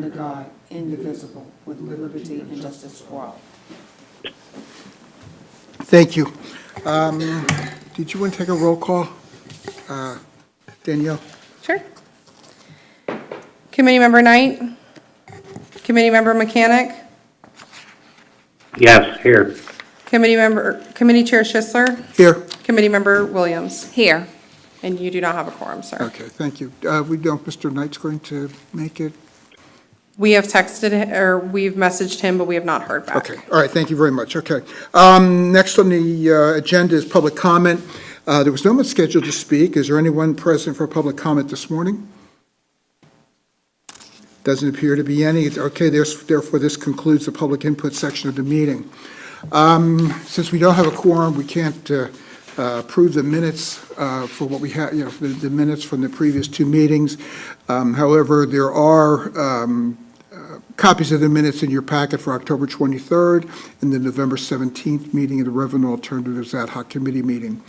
under God, indivisible, with liberty and justice for all. Thank you. Did you want to take a roll call? Danielle? Sure. Committee Member Knight? Committee Member Mechanic? Yes, here. Committee Chair Schisler? Here. Committee Member Williams? Here. And you do not have a quorum, sir. Okay, thank you. We don't, Mr. Knight's going to make it? We have texted, or we've messaged him, but we have not heard back. Okay, all right, thank you very much. Okay. Next on the agenda is public comment. There was no one scheduled to speak. Is there anyone present for public comment this morning? Doesn't appear to be any. Okay, therefore, this concludes the public input section of the meeting. Since we don't have a quorum, we can't approve the minutes for what we have, the minutes from the previous two meetings. However, there are copies of the minutes in your packet for October 23rd and the November 17th meeting of the Revenue Alternatives Ad Hoc Committee meeting.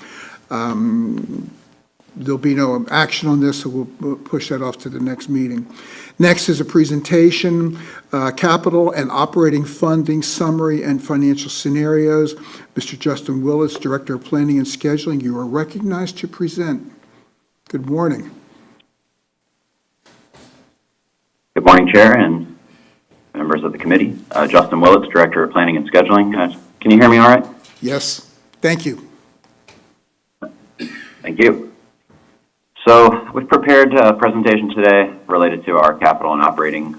There'll be no action on this, so we'll push that off to the next meeting. Next is a presentation, capital and operating funding summary and financial scenarios. Mr. Justin Willis, Director of Planning and Scheduling, you are recognized to present. Good morning. Good morning, Chair and members of the committee. Justin Willits, Director of Planning and Scheduling. Can you hear me all right? Yes, thank you. Thank you. So we've prepared a presentation today related to our capital and operating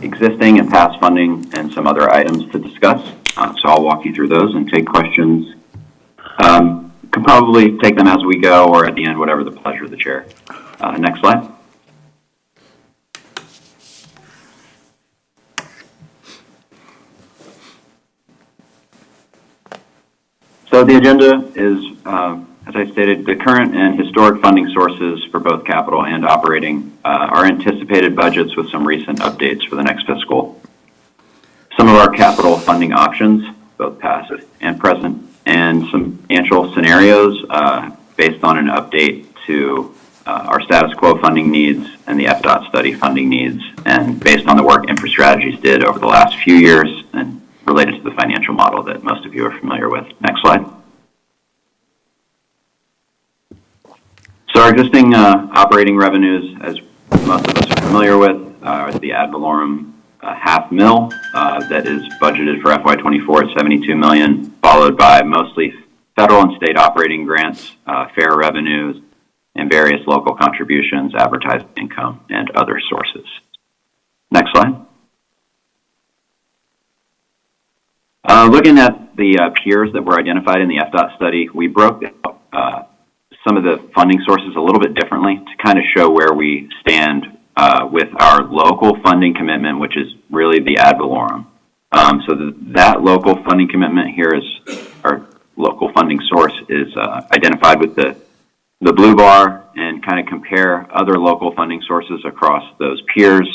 existing and past funding and some other items to discuss. So I'll walk you through those and take questions. Can probably take them as we go or at the end, whatever the pleasure of the chair. Next slide. So the agenda is, as I stated, the current and historic funding sources for both capital and operating, our anticipated budgets with some recent updates for the next fiscal. Some of our capital funding options, both past and present, and some financial scenarios based on an update to our status quo funding needs and the FDOT study funding needs, and based on the work InfraStrategies did over the last few years and related to the financial model that most of you are familiar with. Next slide. So our existing operating revenues, as most of us are familiar with, are the ad valorem $500,000 that is budgeted for FY24 at $72 million, followed by mostly federal and state operating grants, fair revenues, and various local contributions, advertising income, and other sources. Next slide. Looking at the peers that were identified in the FDOT study, we broke out some of the funding sources a little bit differently to kind of show where we stand with our local funding commitment, which is really the ad valorem. So that local funding commitment here is, our local funding source is identified with the blue bar, and kind of compare other local funding sources across those peers.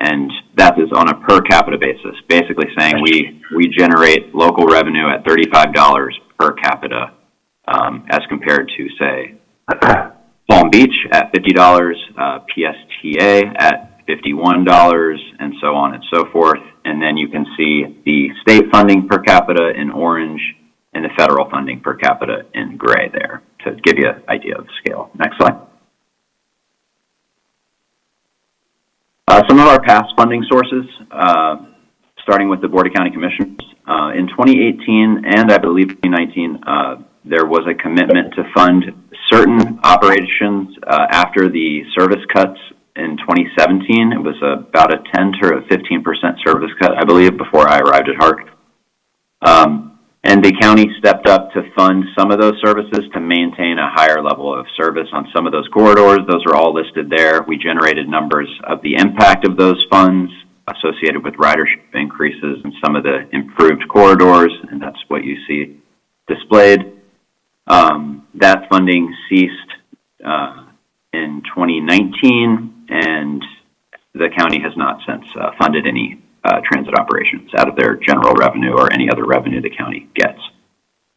And that is on a per capita basis, basically saying we generate local revenue at $35 per capita as compared to, say, Palm Beach at $50, PSTA at $51, and so on and so forth. And then you can see the state funding per capita in orange and the federal funding per capita in gray there to give you an idea of the scale. Next slide. Some of our past funding sources, starting with the Board of County Commissioners. In 2018 and I believe 2019, there was a commitment to fund certain operations after the service cuts in 2017. It was about a 10 to a 15% service cut, I believe, before I arrived at HART. And the county stepped up to fund some of those services to maintain a higher level of service on some of those corridors. Those are all listed there. We generated numbers of the impact of those funds associated with ridership increases in some of the improved corridors, and that's what you see displayed. That funding ceased in 2019, and the county has not since funded any transit operations out of their general revenue or any other revenue the county gets.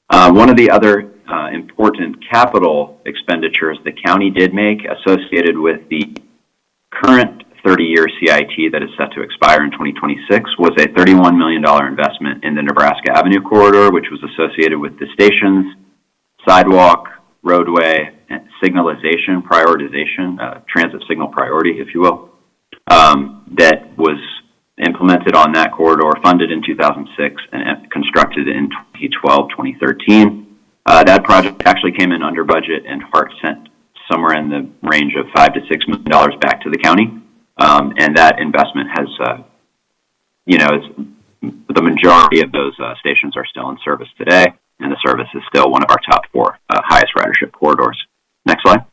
One of the other important capital expenditures the county did make associated with the current 30-year CIT that is set to expire in 2026 was a $31 million investment in the Nebraska Avenue corridor, which was associated with the stations, sidewalk, roadway, and signalization prioritization, transit signal priority, if you will, that was implemented on that corridor, funded in 2006 and constructed in 2012, 2013. That project actually came in under budget, and HART sent somewhere in the range of $5 to $6 million back to the county. And that investment has, the majority of those stations are still in service today, and the service is still one of our top 4 highest ridership corridors. Next slide.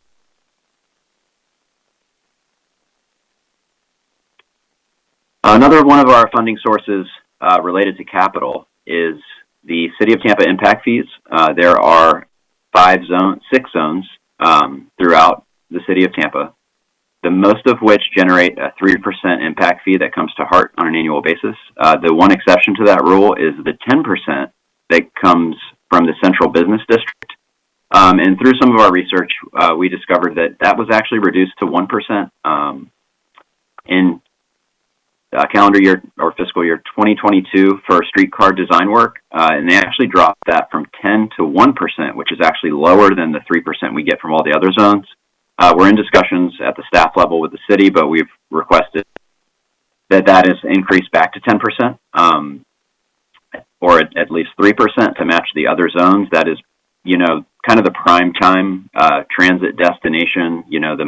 Another one of our funding sources related to capital is the City of Tampa impact fees. There are 6 zones throughout the City of Tampa, the most of which generate a 3% impact fee that comes to HART on an annual basis. The one exception to that rule is the 10% that comes from the Central Business District. And through some of our research, we discovered that was actually reduced to 1% in calendar year or fiscal year 2022 for streetcar design work. And they actually dropped that from 10 to 1%, which is actually lower than the 3% we get from all the other zones. We're in discussions at the staff level with the city, but we've requested that is increased back to 10%, or at least 3% to match the other zones. That is, kind of the prime time transit destination, the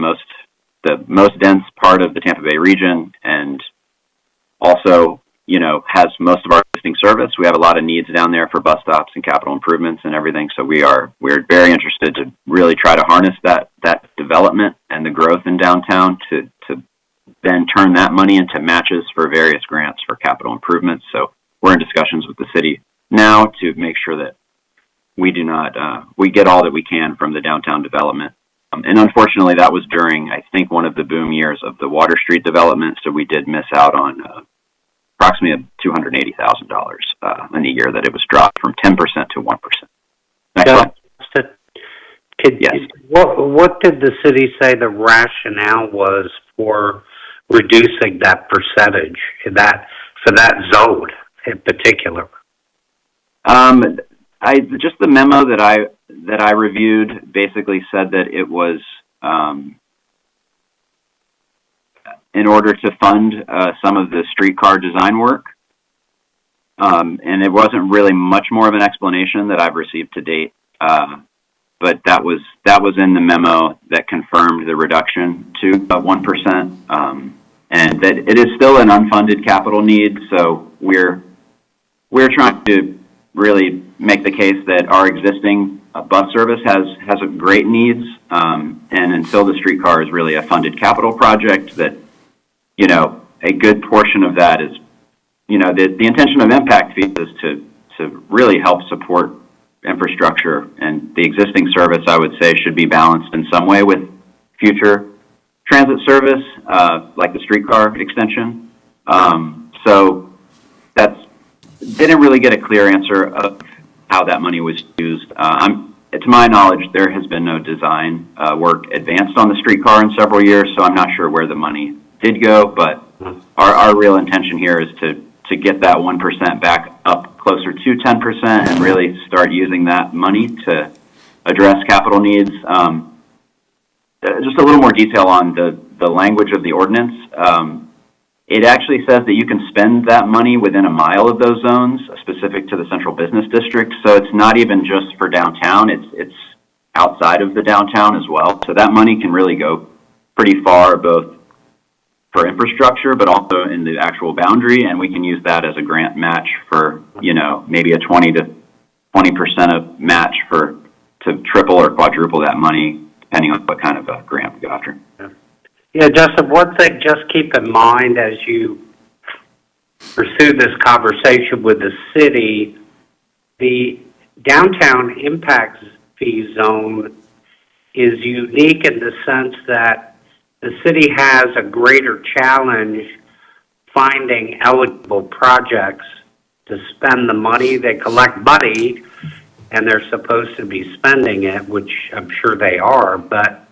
most dense part of the Tampa Bay region, and also, has most of our existing service. We have a lot of needs down there for bus stops and capital improvements and everything. So we're very interested to really try to harness that development and the growth in downtown to then turn that money into matches for various grants for capital improvements. So we're in discussions with the city now to make sure that we get all that we can from the downtown development. And unfortunately, that was during, I think, one of the boom years of the Water Street development. So we did miss out on approximately $280,000 in a year that it was dropped from 10% to 1%. Next slide. Yes. What did the city say the rationale was for reducing that percentage for that zone in particular? Just the memo that I reviewed basically said that it was in order to fund some of the streetcar design work, and it wasn't really much more of an explanation that I've received to date. But that was in the memo that confirmed the reduction to 1%, and that it is still an unfunded capital need. So we're trying to really make the case that our existing bus service has a great needs, and until the streetcar is really a funded capital project, that a good portion of that is the intention of impact fees is to really help support infrastructure, and the existing service, I would say, should be balanced in some way with future transit service, like the streetcar extension. So didn't really get a clear answer of how that money was used. To my knowledge, there has been no design work advanced on the streetcar in several years, so I'm not sure where the money did go, but our real intention here is to get that 1% back up closer to 10% and really start using that money to address capital needs. Just a little more detail on the language of the ordinance. It actually says that you can spend that money within a mile of those zones, specific to the Central Business District. So it's not even just for downtown, it's outside of the downtown as well. So that money can really go pretty far, both for infrastructure, but also in the actual boundary, and we can use that as a grant match for, maybe a 20% of match to triple or quadruple that money, depending on what kind of a grant we go after. Yeah, Justin, one thing just keep in mind as you pursue this conversation with the city, the downtown impact fee zone is unique in the sense that the city has a greater challenge finding eligible projects to spend the money. They collect money, and they're supposed to be spending it, which I'm sure they are, but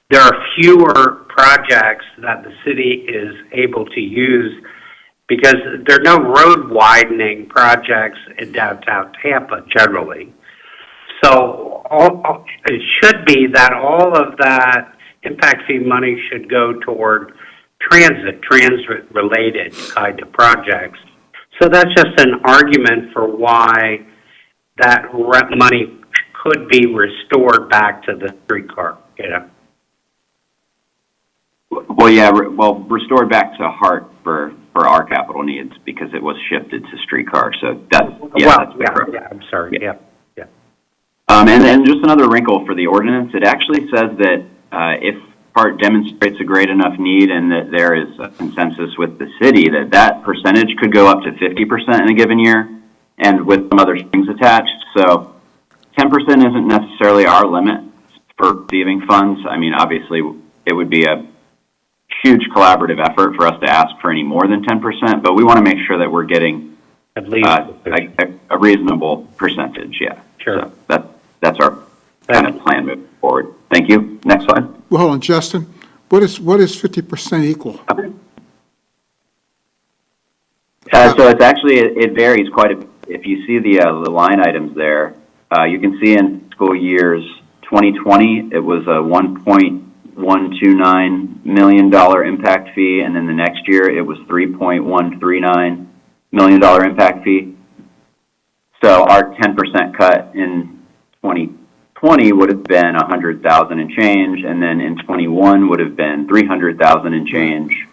there are fewer projects that the city is able to use, because there are no road widening projects in downtown Tampa generally. So it should be that all of that impact fee money should go toward transit-related kind of projects. So that's just an argument for why that money could be restored back to the streetcar, you know? Well, yeah, restored back to HART for our capital needs because it was shifted to streetcar. So that's, I'm sorry, yeah. And then just another wrinkle for the ordinance, it actually says that if HART demonstrates a great enough need and that there is a consensus with the city, that percentage could go up to 50% in a given year and with some other strings attached. So 10% isn't necessarily our limit for receiving funds. I mean, obviously, it would be a huge collaborative effort for us to ask for any more than 10%, but we want to make sure that we're getting At least a reasonable percentage, yeah. Sure. So that's our kind of plan moving forward. Thank you. Next slide. Well, hold on, Justin, what is 50% equal? So it's actually, it varies quite a bit. If you see the line items there, you can see in school years 2020, it was a $1.129 million impact fee, and then the next year it was $3.139 million impact fee. So our 10% cut in 2020 would have been 100,000 and change, and then in 21 would have been 300,000 and change.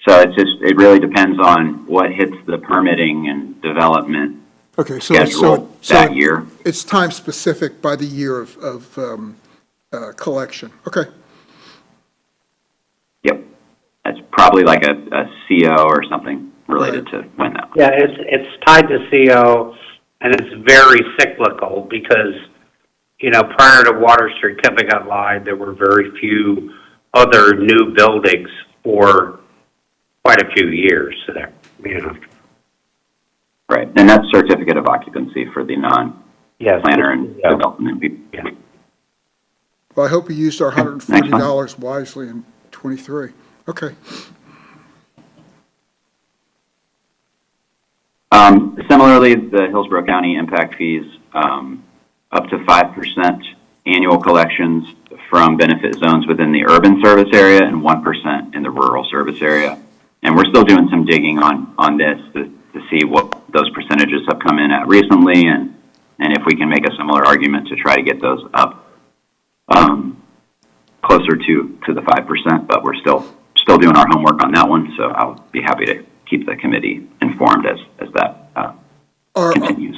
So it really depends on what hits the permitting and development Okay, schedule that year. It's time specific by the year of collection. Okay. Yep. That's probably like a CO or something related to when that. Yeah, it's tied to CO, and it's very cyclical because, you know, prior to Water Street coming online, there were very few other new buildings for quite a few years there, you know. Right, and that's certificate of occupancy for the non-planner and Yeah. development people. Yeah. Well, I hope we used our $140 wisely in '23. Okay. Similarly, the Hillsborough County impact fees, up to 5% annual collections from benefit zones within the urban service area and 1% in the rural service area. And we're still doing some digging on this to see what those percentages have come in at recently and if we can make a similar argument to try to get those up closer to the 5%, but we're still doing our homework on that one, so I'll be happy to keep the committee informed as that continues.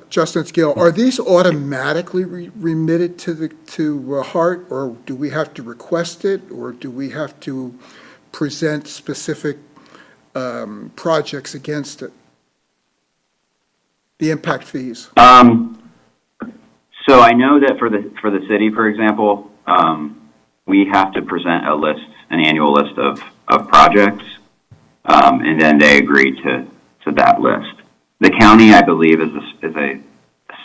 Justin Gill, are these automatically remitted to HART, or do we have to request it, or do we have to present specific projects against it? The impact fees. So I know that for the city, for example, we have to present an annual list of projects, and then they agree to that list. The county, I believe, is a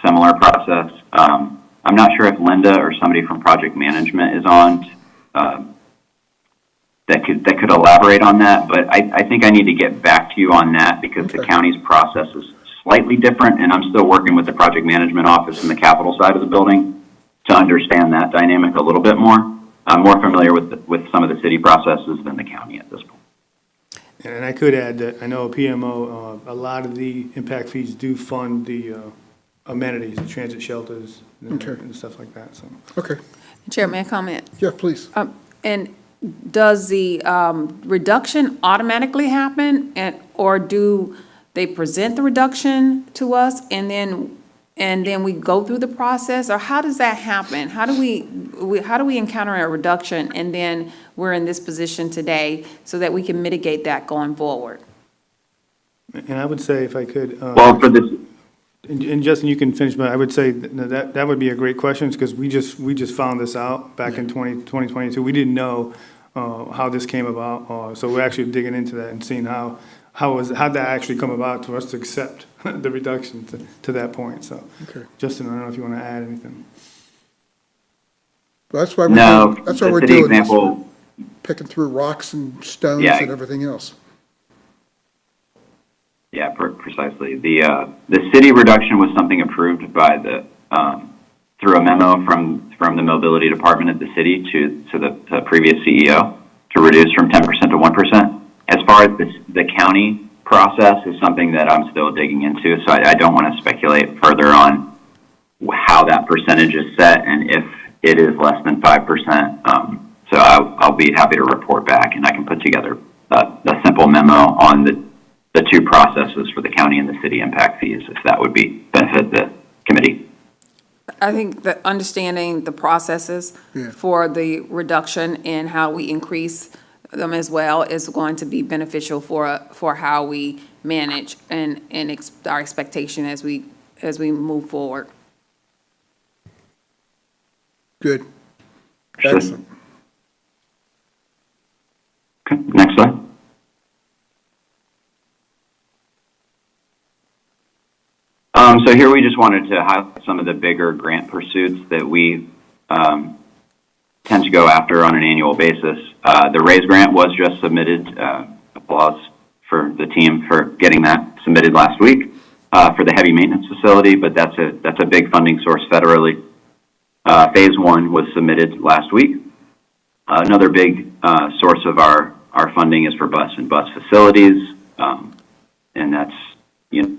similar process. I'm not sure if Linda or somebody from project management is on that could elaborate on that, but I think I need to get back to you on that because the county's process is slightly different, and I'm still working with the project management office in the capital side of the building to understand that dynamic a little bit more. I'm more familiar with some of the city processes than the county at this point. And I could add that I know PMO, a lot of the impact fees do fund the amenities, the transit shelters, and stuff like that, so. Okay, Chair, may I comment? yeah, please. And does the reduction automatically happen, or do they present the reduction to us and then we go through the process, or how does that happen? How do we encounter a reduction and then we're in this position today so that we can mitigate that going forward? And I would say, if I could, Well, for this, and Justin, you can finish, but I would say that would be a great question, because we just found this out back in 2022. We didn't know how this came about, so we're actually digging into that and seeing how'd that actually come about to us to accept the reduction to that point. So, Okay. Justin, I don't know if you want to add anything. That's why No, that's why the we're city doing this. example, Picking through rocks and stones Yeah. and everything else. yeah, precisely. The city reduction was something approved by the, through a memo from the mobility department at the city to the previous CEO to reduce from 10% to 1%. As far as the county process is something that I'm still digging into, so I don't want to speculate further on how that percentage is set and if it is less than 5%. So I'll be happy to report back, and I can put together a simple memo on the two processes for the county and the city impact fees, if that would benefit the committee. I think that understanding the processes Yeah. for the reduction and how we increase them as well is going to be beneficial for how we manage and our expectation as we move forward. Good. Sure. Excellent. Okay, next slide. So here we just wanted to highlight some of the bigger grant pursuits that we tend to go after on an annual basis. The RAISE grant was just submitted. Applause for the team for getting that submitted last week for the heavy maintenance facility, but that's a big funding source federally. Phase 1 was submitted last week. Another big source of our funding is for bus and bus facilities, and that's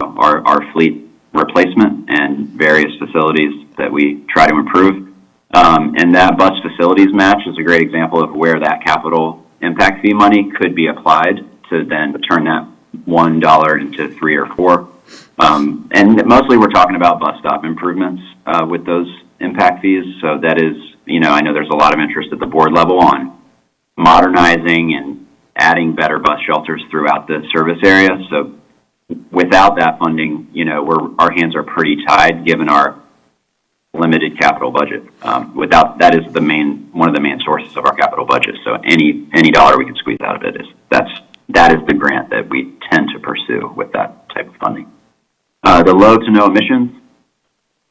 our fleet replacement and various facilities that we try to improve. And that bus facilities match is a great example of where that capital impact fee money could be applied to then turn that $1 into $3 or $4. And mostly we're talking about bus stop improvements with those impact fees. So that is, I know there's a lot of interest at the board level on modernizing and adding better bus shelters throughout the service area. So without that funding, our hands are pretty tied given our limited capital budget. Without that is one of the main sources of our capital budget. So any dollar we can squeeze out of it that is the grant that we tend to pursue with that type of funding. The low to no emissions,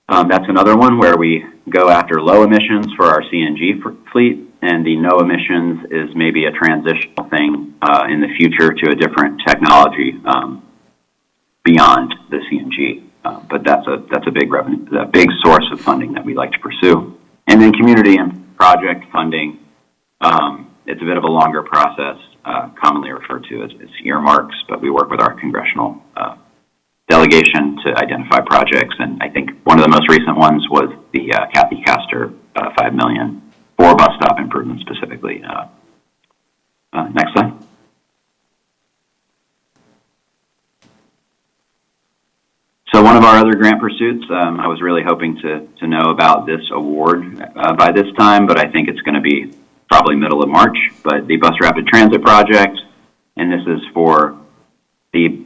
that's another one where we go after low emissions for our CNG fleet, and the no emissions is maybe a transitional thing in the future to a different technology beyond the CNG. But that's a big revenue, a big source of funding that we like to pursue. And then community and project funding, it's a bit of a longer process, commonly referred to as earmarks, but we work with our congressional delegation to identify projects. And I think one of the most recent ones was the Kathy Castor $5 million for bus stop improvements specifically. Next slide. So one of our other grant pursuits, I was really hoping to know about this award by this time, but I think it's going to be probably middle of March. But the Bus Rapid Transit Project, and this is for the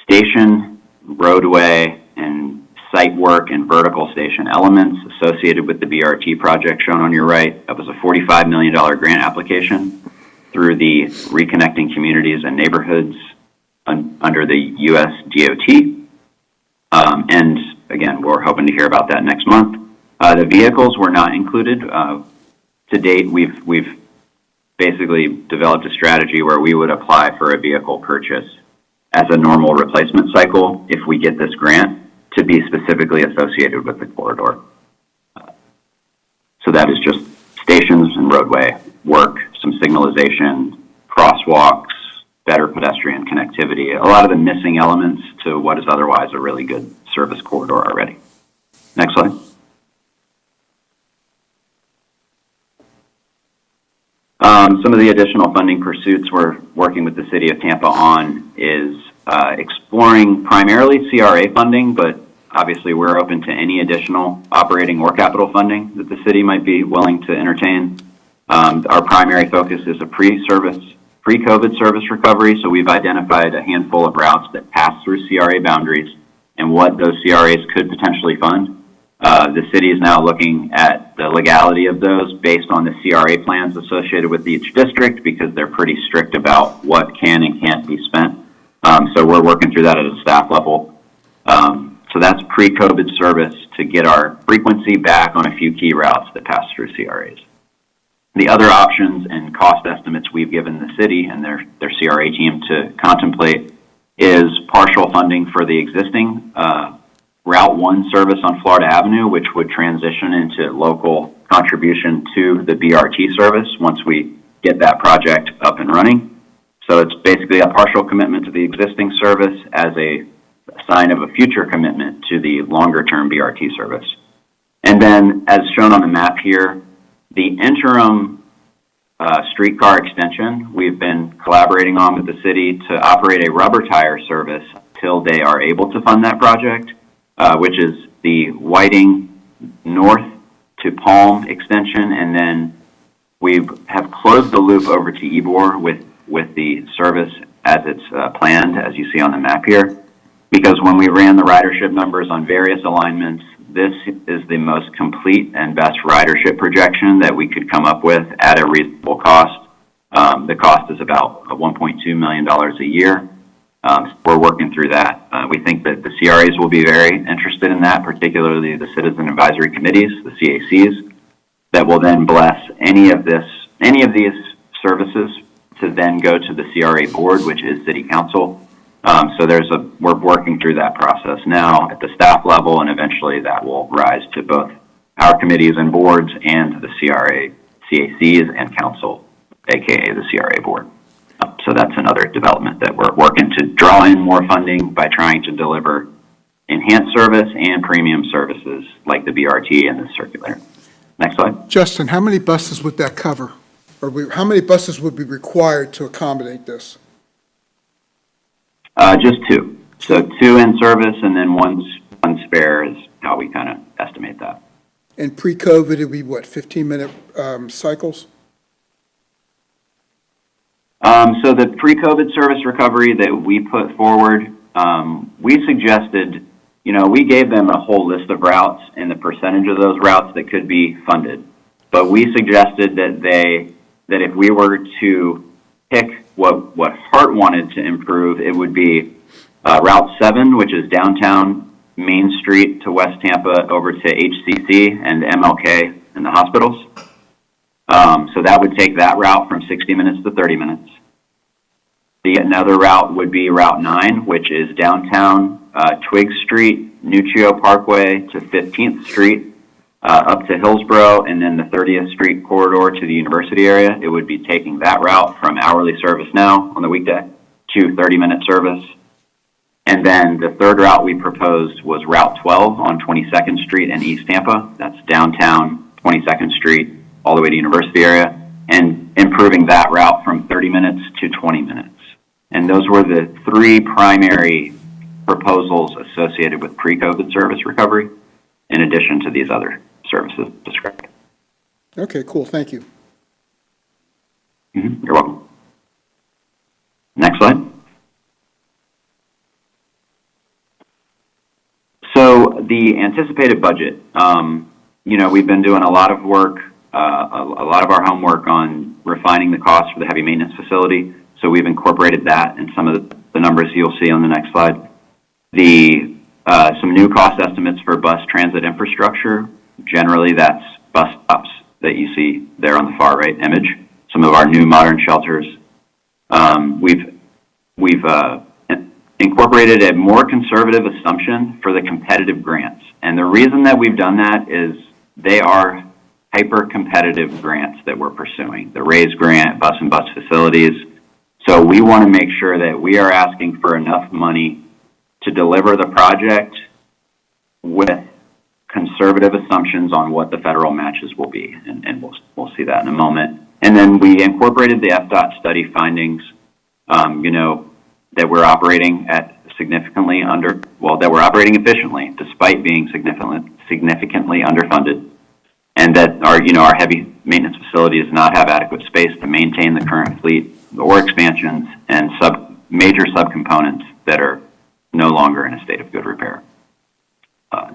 station, roadway, and site work and vertical station elements associated with the BRT project shown on your right. That was a $45 million grant application through the Reconnecting Communities and Neighborhoods under the U.S. DOT. And again, we're hoping to hear about that next month. The vehicles were not included. To date, we've basically developed a strategy where we would apply for a vehicle purchase as a normal replacement cycle if we get this grant to be specifically associated with the corridor. So that is just stations and roadway work, some signalization, crosswalks, better pedestrian connectivity, a lot of the missing elements to what is otherwise a really good service corridor already. Next slide. Some of the additional funding pursuits we're working with the City of Tampa on is exploring primarily CRA funding, but obviously we're open to any additional operating or capital funding that the city might be willing to entertain. Our primary focus is a pre-COVID service recovery, so we've identified a handful of routes that pass through CRA boundaries and what those CRAs could potentially fund. The city is now looking at the legality of those based on the CRA plans associated with each district because they're pretty strict about what can and can't be spent. So we're working through that at a staff level. So that's pre-COVID service to get our frequency back on a few key routes that pass through CRAs. The other options and cost estimates we've given the city and their CRA team to contemplate is partial funding for the existing Route 1 service on Florida Avenue, which would transition into local contribution to the BRT service once we get that project up and running. So it's basically a partial commitment to the existing service as a sign of a future commitment to the longer-term BRT service. And then, as shown on the map here, the interim streetcar extension we've been collaborating on with the city to operate a rubber tire service till they are able to fund that project, which is the Whiting North to Palm extension, and then we have closed the loop over to Ybor with the service as it's planned, as you see on the map here, because when we ran the ridership numbers on various alignments, this is the most complete and best ridership projection that we could come up with at a reasonable cost. The cost is about $1.2 million a year. We're working through that. We think that the CRAs will be very interested in that, particularly the Citizen Advisory Committees, the CACs, that will then bless any of these services to then go to the CRA board, which is City Council. So we're working through that process now at the staff level, and eventually that will rise to both our committees and boards and the CACs and council, aka the CRA board. So that's another development that we're working to draw in more funding by trying to deliver enhanced service and premium services like the BRT and the circular. Next slide. Justin, how many buses would that cover? Or how many buses would be required to accommodate this? Just two. So 2 in service, and then one spare is how we kind of estimate that. And pre-COVID, it'd be what, 15-minute cycles? So the pre-COVID service recovery that we put forward, we suggested, we gave them a whole list of routes and the percentage of those routes that could be funded. But we suggested that if we were to pick what HART wanted to improve, it would be Route 7, which is downtown Main Street to West Tampa over to HCC and MLK and the hospitals. So that would take that route from 60 minutes to 30 minutes. Another route would be Route 9, which is downtown Twiggs Street, Nuccio Parkway to 15th Street, up to Hillsborough, and then the 30th Street corridor to the university area. It would be taking that route from hourly service now on the weekday to 30-minute service. And then the third route we proposed was Route 12 on 22nd Street in East Tampa. That's downtown 22nd Street all the way to university area, and improving that route from 30 minutes to 20 minutes. And those were the 3 primary proposals associated with pre-COVID service recovery, in addition to these other services described. Okay, cool, thank you. You're welcome. Next slide. So the anticipated budget, we've been doing a lot of work, a lot of our homework on refining the cost for the heavy maintenance facility. So we've incorporated that in some of the numbers you'll see on the next slide. Some new cost estimates for bus transit infrastructure. Generally, that's bus stops that you see there on the far right image. Some of our new modern shelters. We've incorporated a more conservative assumption for the competitive grants. And the reason that we've done that is they are hyper-competitive grants that we're pursuing. The RAISE grant, bus and bus facilities. So we want to make sure that we are asking for enough money to deliver the project with conservative assumptions on what the federal matches will be. And we'll see that in a moment. And then we incorporated the FDOT study findings, that we're operating at that we're operating efficiently despite being significantly underfunded, and that our heavy maintenance facility does not have adequate space to maintain the current fleet or expansions and major subcomponents that are no longer in a state of good repair.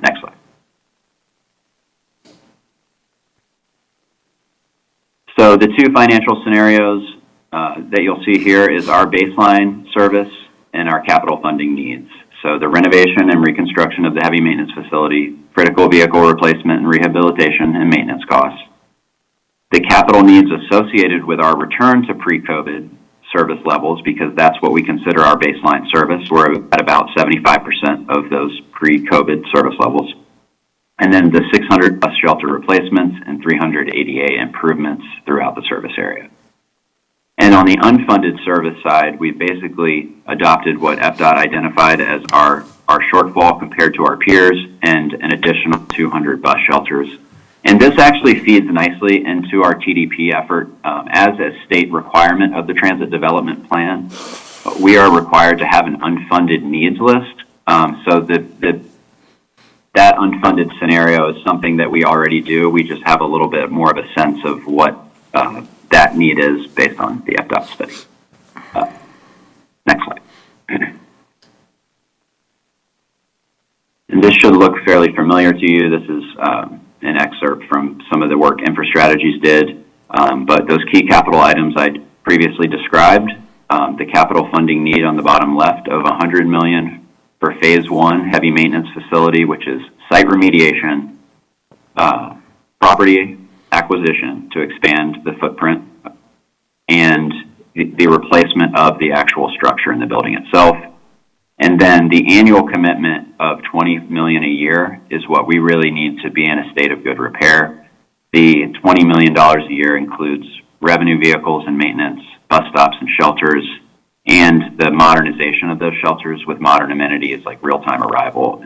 Next slide. So the 2 financial scenarios that you'll see here is our baseline service and our capital funding needs. So the renovation and reconstruction of the heavy maintenance facility, critical vehicle replacement and rehabilitation and maintenance costs. the capital needs associated with our return to pre-COVID service levels, because that's what we consider our baseline service. We're at about 75% of those pre-COVID service levels. And then the 600 bus shelter replacements and 300 ADA improvements throughout the service area. And on the unfunded service side, we basically adopted what FDOT identified as our shortfall compared to our peers, and an additional 200 bus shelters. And this actually feeds nicely into our TDP effort. As a state requirement of the Transit Development Plan, we are required to have an unfunded needs list. So that unfunded scenario is something that we already do. We just have a little bit more of a sense of what that need is based on the FDOT study. Next slide. And this should look fairly familiar to you. This is an excerpt from some of the work InfraStrategies did, but those key capital items I previously described, the capital funding need on the bottom left of $100 million for phase one heavy maintenance facility, which is site remediation, property acquisition to expand the footprint, and the replacement of the actual structure in the building itself. And then the annual commitment of $20 million a year is what we really need to be in a state of good repair. The $20 million a year includes revenue vehicles and maintenance, bus stops and shelters, and the modernization of those shelters with modern amenities like real-time arrival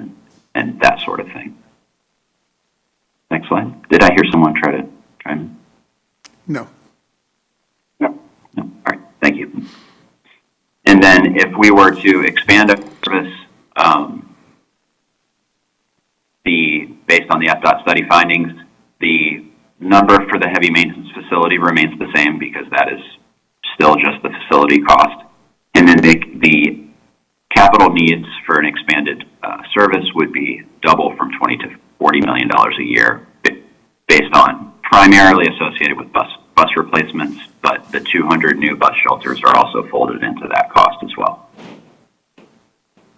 and that sort of thing. Next slide. Did I hear someone try to chime in? No. No. All right. Thank you. And then if we were to expand a service, based on the FDOT study findings, the number for the heavy maintenance facility remains the same because that is still just the facility cost. And then the capital needs for an expanded service would be double from $20 to $40 million a year, based on primarily associated with bus replacements, but the 200 new bus shelters are also folded into that cost as well.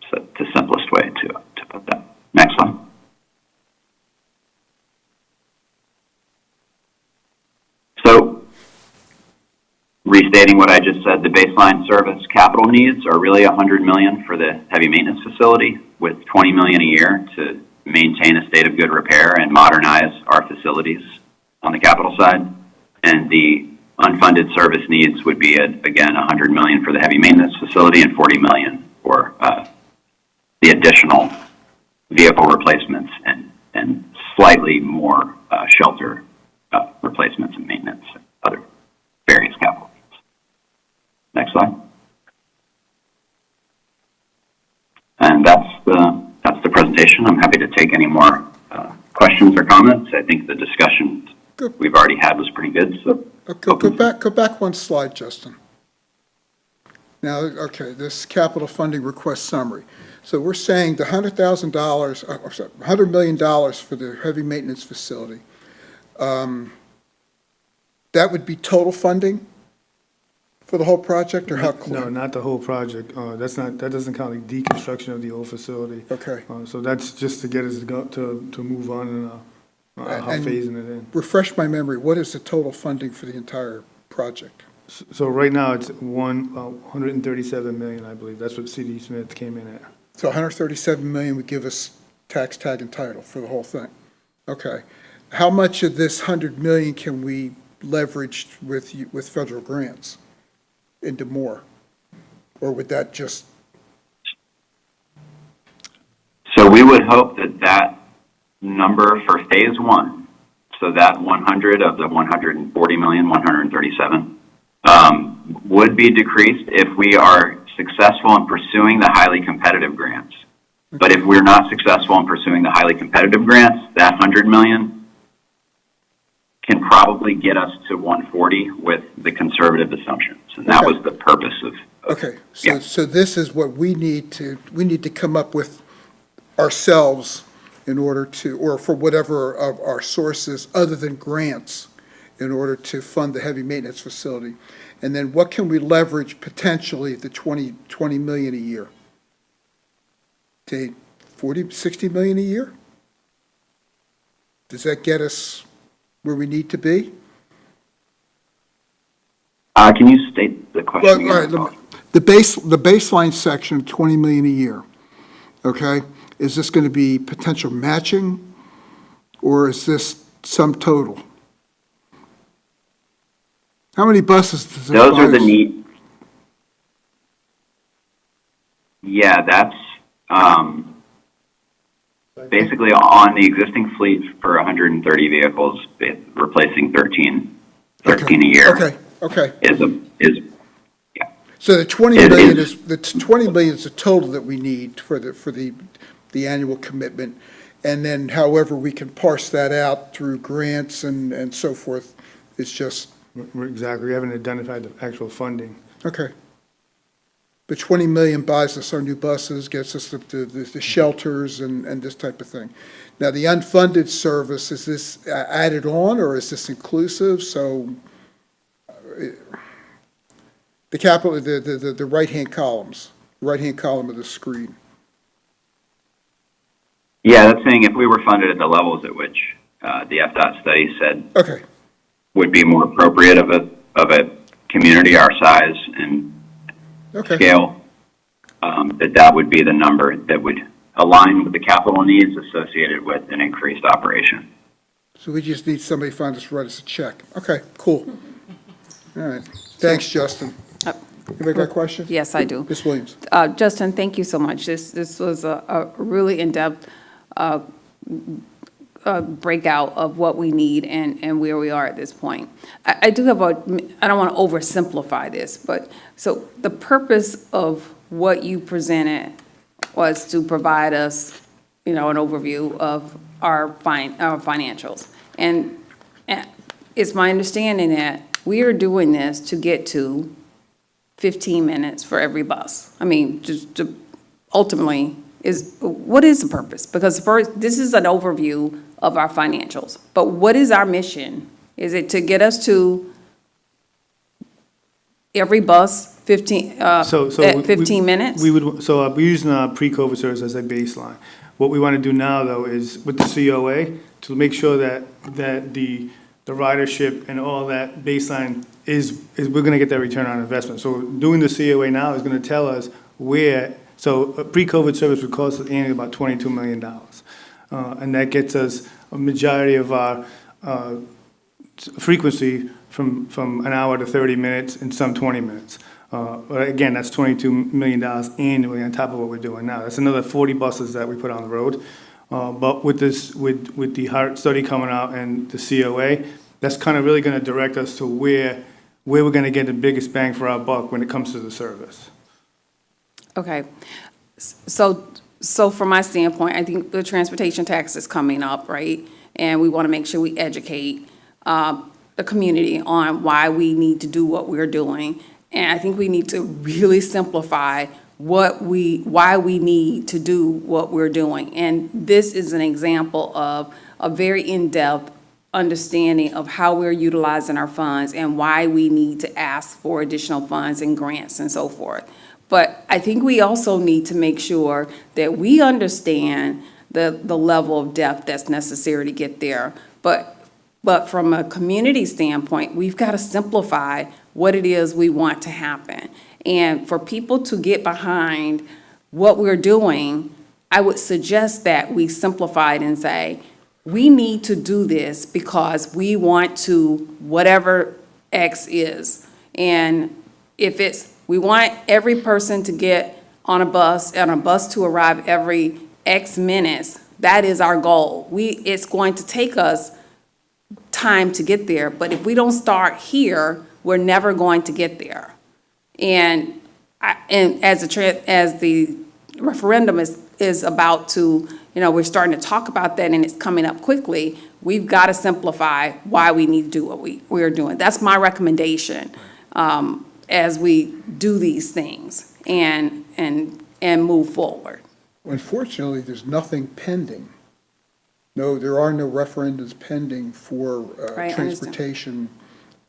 So the simplest way to put that. Next one. So, restating what I just said, the baseline service capital needs are really $100 million for the heavy maintenance facility, with $20 million a year to maintain a state of good repair and modernize our facilities on the capital side. And the unfunded service needs would be, again, $100 million for the heavy maintenance facility and $40 million for the additional vehicle replacements and slightly more shelter replacements and maintenance and other various capital needs. Next slide. And that's the presentation. I'm happy to take any more questions or comments. I think the discussion we've already had was pretty good. So Go back one slide, Justin. Now, okay, this capital funding request summary. So we're saying the $100 million for the heavy maintenance facility. That would be total funding for the whole project, or how clear? No, not the whole project. That doesn't count the deconstruction of the old facility. Okay. So that's just to get us to move on and how And phasing it in. refresh my memory, what is the total funding for the entire project? So right now, it's 137 million, I believe. That's what CD Smith came in at. So 137 million would give us tax tag and title for the whole thing. Okay. How much of this 100 million can we leverage with federal grants into more? Or would that just? So we would hope that number for phase one, so that 100 of the 140 million, 137, would be decreased if we are successful in pursuing the highly competitive grants. But if we're not successful in pursuing the highly competitive grants, that 100 million can probably get us to 140 with the conservative assumptions. And that was the purpose of Okay, so this is what we need to come up with ourselves in order to, or for whatever of our sources other than grants, in order to fund the heavy maintenance facility. And then what can we leverage potentially the 20 million a year? To 40, 60 million a year? Does that get us where we need to be? Can you state the question Well, again? all right, the baseline section, 20 million a year, okay? Is this going to be potential matching, or is this sum total? How many buses does it buy? Those are the need. Yeah, that's basically on the existing fleet for 130 vehicles, replacing 13 a year. Okay. Is yeah. So the 20 It million is. is, the 20 million is the total that we need for the annual commitment. And then however we can parse that out through grants and so forth, it's just, Exactly, we haven't identified the actual funding. okay. The 20 million buys us our new buses, gets us the shelters and this type of thing. Now, the unfunded service, is this added on, or is this inclusive? So the capital, the right-hand columns, right-hand column of the screen. Yeah, that's saying if we were funded at the levels at which the FDOT study said Okay, would be more appropriate of a community our size and okay. scale, that would be the number that would align with the capital needs associated with an increased operation. So we just need somebody to find us, write us a check. Okay, cool. All right. Thanks, Justin. Anybody got a question? Yes, I do. Ms. Williams? Justin, thank you so much. This was a really in-depth breakout of what we need and where we are at this point. I do have I don't want to oversimplify this, but, so the purpose of what you presented was to provide us, an overview of our financials. And it's my understanding that we are doing this to get to 15 minutes for every bus. I mean, just to ultimately, what is the purpose? Because first, this is an overview of our financials, but what is our mission? Is it to get us to every bus 15, at So 15 minutes? We're using our pre-COVID service as a baseline. What we want to do now, though, is with the COA, to make sure that the ridership and all that baseline is we're going to get that return on investment. So doing the COA now is going to tell us where, so a pre-COVID service would cost us annually about $22 million. And that gets us a majority of our frequency from an hour to 30 minutes and some 20 minutes. But again, that's $22 million annually on top of what we're doing now. That's another 40 buses that we put on the road. But with the HART study coming out and the COA, that's kind of really going to direct us to where we're going to get the biggest bang for our buck when it comes to the service. Okay, so from my standpoint, I think the transportation tax is coming up, right? And we want to make sure we educate the community on why we need to do what we're doing. And I think we need to really simplify why we need to do what we're doing. And this is an example of a very in-depth understanding of how we're utilizing our funds and why we need to ask for additional funds and grants and so forth. But I think we also need to make sure that we understand the level of depth that's necessary to get there. But from a community standpoint, we've got to simplify what it is we want to happen. And for people to get behind what we're doing, I would suggest that we simplify it and say, we need to do this because we want to whatever X is. And if we want every person to get on a bus and a bus to arrive every X minutes, that is our goal. It's going to take us time to get there, but if we don't start here, we're never going to get there. And as the referendum is about to, we're starting to talk about that and it's coming up quickly, we've got to simplify why we need to do what we're doing. That's my recommendation as we do these things and move forward. Unfortunately, there's nothing pending. No, there are no referendums pending for Right, I understand. transportation.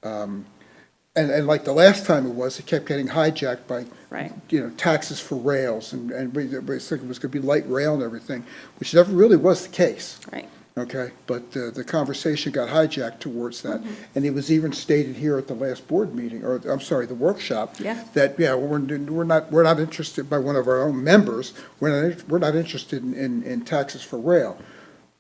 And like the last time it kept getting hijacked by, Right. taxes for rails, and we said it was going to be light rail and everything, which never really was the case. Right. okay? But the conversation got hijacked towards that. And it was even stated here at the last board meeting, or, I'm sorry, the workshop. Yeah. That, yeah, we're not interested, by one of our own members, we're not interested in taxes for rail.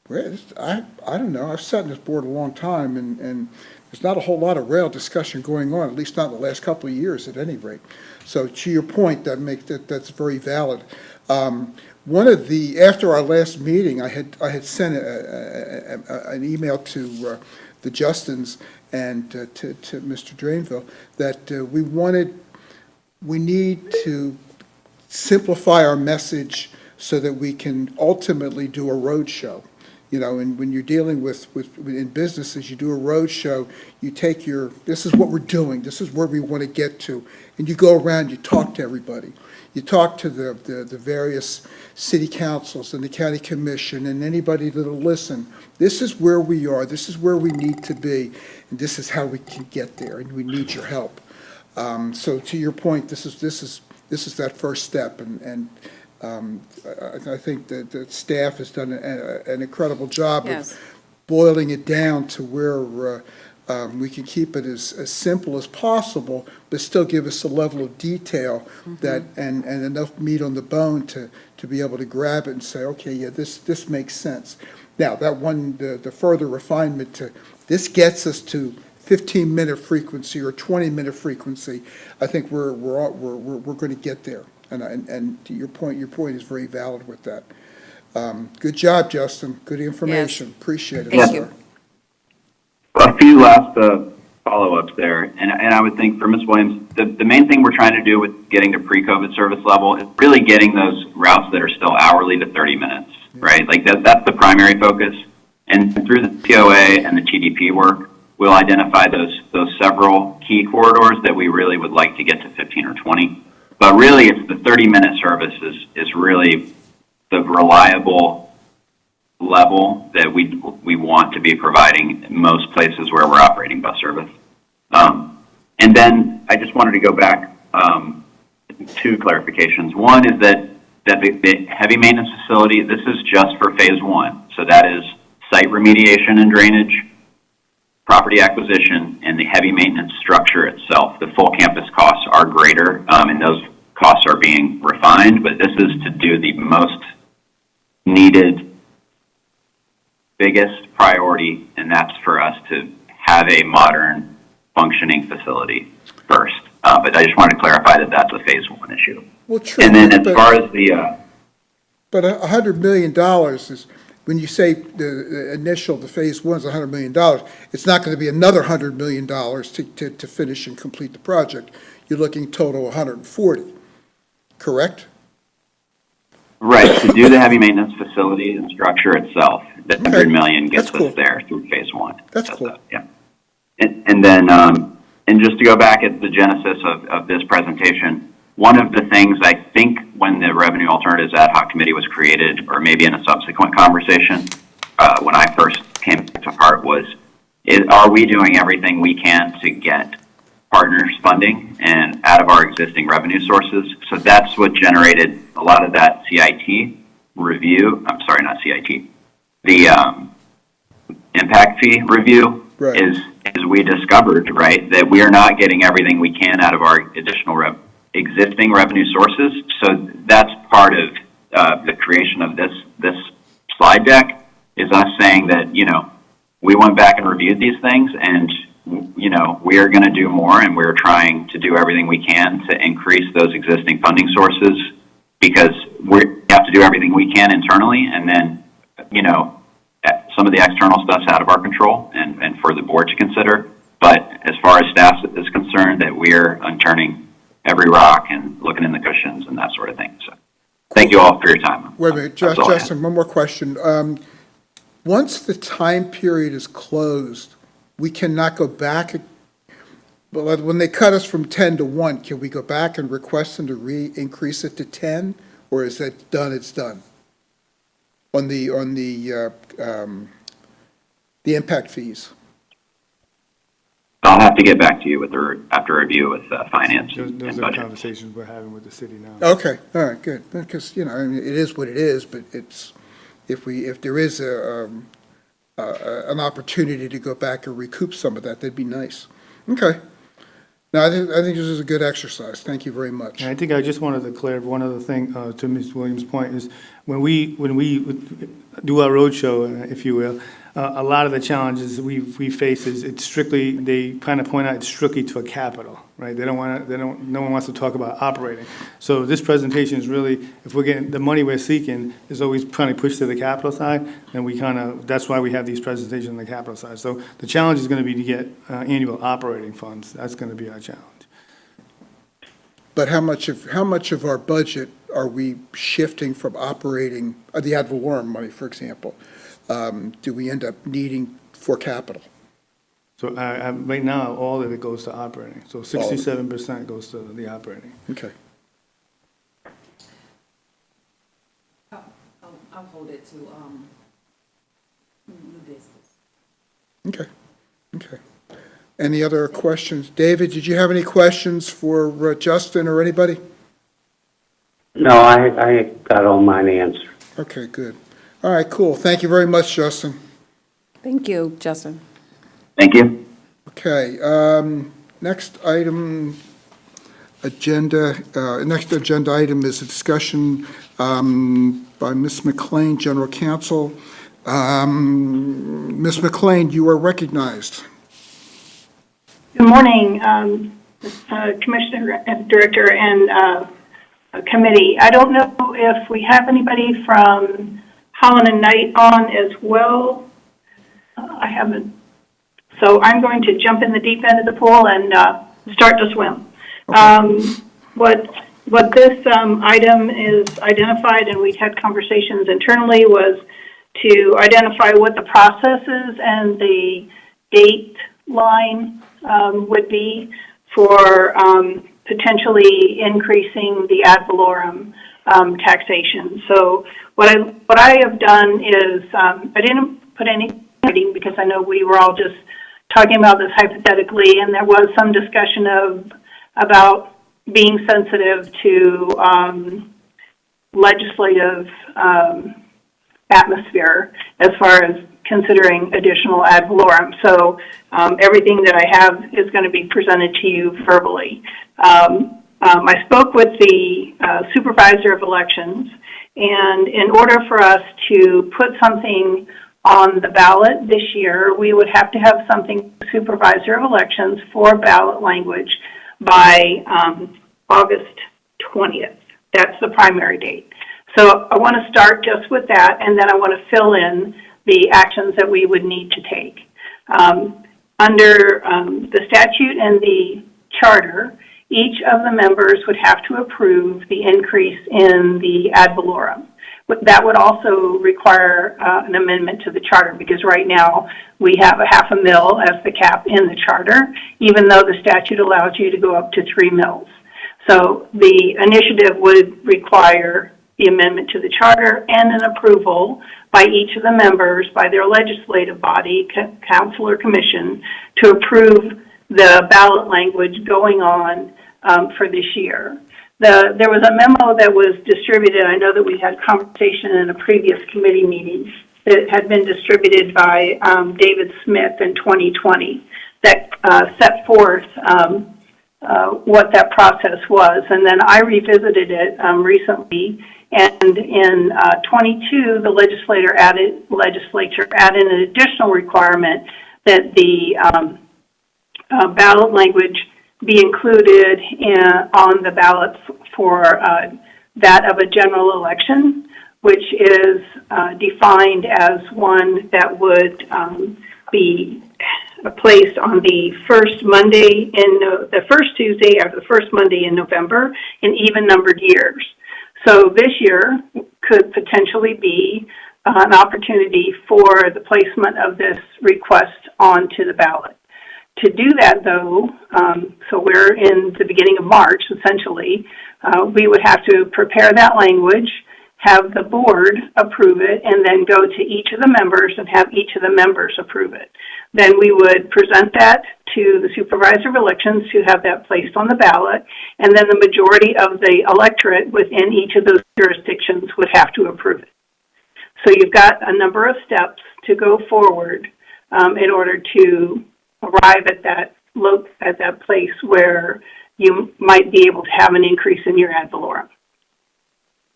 Well, I don't know, I've sat in this board a long time, and there's not a whole lot of rail discussion going on, at least not in the last couple of years at any rate. So to your point, that's very valid. One of the, after our last meeting, I had sent an email to the Justins and to Mr. Drainville that we need to simplify our message so that we can ultimately do a road show. You know, and when you're dealing with in businesses, you do a road show, you take this is what we're doing, this is where we want to get to, and you go around, you talk to everybody. You talk to the various city councils and the county commission and anybody that'll listen. This is where we are, this is where we need to be, and this is how we can get there, and we need your help. So to your point, this is that first step, and I think that the staff has done an incredible job Yes. of boiling it down to where we can keep it as simple as possible, but still give us a level of detail that, and enough meat on the bone to be able to grab it and say, okay, yeah, this makes sense. Now, the further refinement to, this gets us to 15-minute frequency or 20-minute frequency, I think we're going to get there. And to your point is very valid with that. Good job, Justin. Good information. Appreciate it. Thank sir. you. A few last follow-ups there, and I would think for Ms. Williams, the main thing we're trying to do with getting to pre-COVID service level is really getting those routes that are still hourly to 30 minutes, right? Like that's the primary focus. And through the POA and the TDP work, we'll identify those several key corridors that we really would like to get to 15 or 20. But really, it's the 30-minute service is really the reliable level that we want to be providing in most places where we're operating bus service. And then I just wanted to go back two clarifications. One is that the heavy maintenance facility, this is just for phase one. So that is site remediation and drainage, property acquisition, and the heavy maintenance structure itself. The full campus costs are greater, and those costs are being refined, but this is to do the most needed, biggest priority, and that's for us to have a modern, functioning facility first. But I just wanted to clarify that that's a phase one issue. Well, true. And then as far as the... But $100 million is, when you say the initial, the phase one is $100 million, it's not going to be another $100 million to finish and complete the project. You're looking total 140, correct? Right, to do the heavy maintenance facility and structure itself, the $100 million gets That's cool. us there through phase one. That's cool. Yeah. And then, and just to go back at the genesis of this presentation, one of the things I think when the Revenue Alternatives Ad Hoc Committee was created, or maybe in a subsequent conversation, when I first came to HART are we doing everything we can to get partners funding and out of our existing revenue sources? So that's what generated a lot of that CIT review. I'm sorry, not CIT. The impact fee review Right. is we discovered, right, that we are not getting everything we can out of our additional existing revenue sources. So that's part of the creation of this slide deck, is us saying that, we went back and reviewed these things, and, we are going to do more, and we're trying to do everything we can to increase those existing funding sources, because we have to do everything we can internally, and then, some of the external stuff's out of our control and for the board to consider. But as far as staff is concerned, that we're unturning every rock and looking in the cushions and that sort of thing. So thank you all for your time. Wait a minute, That's all I have. Justin, one more question. Once the time period is closed, we cannot go back, but when they cut us from 10 to 1, can we go back and request them to increase it to 10? Or is that done, it's done? On the impact fees? I'll have to get back to you after review with finance and Those are budget. conversations we're having with the city now. Okay, all right, good, because, it is what it is, but it's, if there is an opportunity to go back and recoup some of that. That'd be nice. Okay. No, I think this is a good exercise. Thank you very much. And I think I just wanted to clear one other thing to Ms. Williams' point is when we do our roadshow, if you will, a lot of the challenges we face is it's strictly, they kind of point out it's strictly to a capital, right? No one wants to talk about operating. So this presentation is really, if we're getting, the money we're seeking is always trying to push to the capital side, and that's why we have these presentations on the capital side. So the challenge is going to be to get annual operating funds. That's going to be our challenge. But how much of our budget are we shifting from operating, the ad valorem money, for example, do we end up needing for capital? So right now, all of it goes to operating. So 67% goes to the operating. Okay. I'll hold it to, new business. Okay. Okay. Any other questions? David, did you have any questions for Justin or anybody? No, I got all mine answered. Okay, good. All right, cool. Thank you very much, Justin. Thank you, Justin. Thank you. Okay, next agenda item is a discussion by Ms. McLean, General Counsel. Ms. McLean, you are recognized. Good morning, Commissioner, Director, and committee. I don't know if we have anybody from Holland and Knight on as well. I haven't. So I'm going to jump in the deep end of the pool and start to swim. Okay. What this item is identified, and we've had conversations internally, was to identify what the process is and the date line would be for potentially increasing the ad valorem taxation. So what I have done is I didn't put any writing because I know we were all just talking about this hypothetically, and there was some discussion about being sensitive to legislative atmosphere as far as considering additional ad valorem. So everything that I have is going to be presented to you verbally. I spoke with the supervisor of elections, and in order for us to put something on the ballot this year, we would have to have something supervisor of elections for ballot language by August 20th. That's the primary date. So I want to start just with that, and then I want to fill in the actions that we would need to take. Under the statute and the charter, each of the members would have to approve the increase in the ad valorem. But that would also require an amendment to the charter, because right now we have a half a mil as the cap in the charter, even though the statute allows you to go up to 3 mils. So the initiative would require the amendment to the charter and an approval by each of the members, by their legislative body, council or commission, to approve the ballot language going on for this year. There was a memo that was distributed. I know that we had conversation in a previous committee meeting that had been distributed by David Smith in 2020 that set forth what that process was. And then I revisited it recently, and in 22, the legislature added an additional requirement that the ballot language be included on the ballot for that of a general election, which is defined as one that would be placed on the first Monday the first Tuesday or the first Monday in November in even numbered years. So this year could potentially be an opportunity for the placement of this request onto the ballot. To do that, though, so we're in the beginning of March, essentially, we would have to prepare that language, have the board approve it, and then go to each of the members and have each of the members approve it. Then we would present that to the supervisor of elections to have that placed on the ballot, and then the majority of the electorate within each of those jurisdictions would have to approve it. So you've got a number of steps to go forward in order to arrive at that place where you might be able to have an increase in your ad valorem.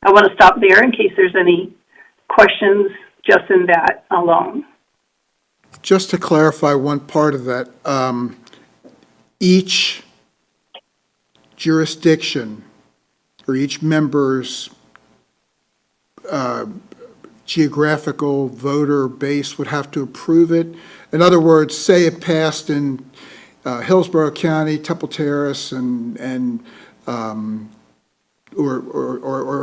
I want to stop there in case there's any questions just in that alone. Just to clarify one part of that, each jurisdiction or each member's geographical voter base would have to approve it. In other words, say it passed in Hillsborough County, Temple Terrace, or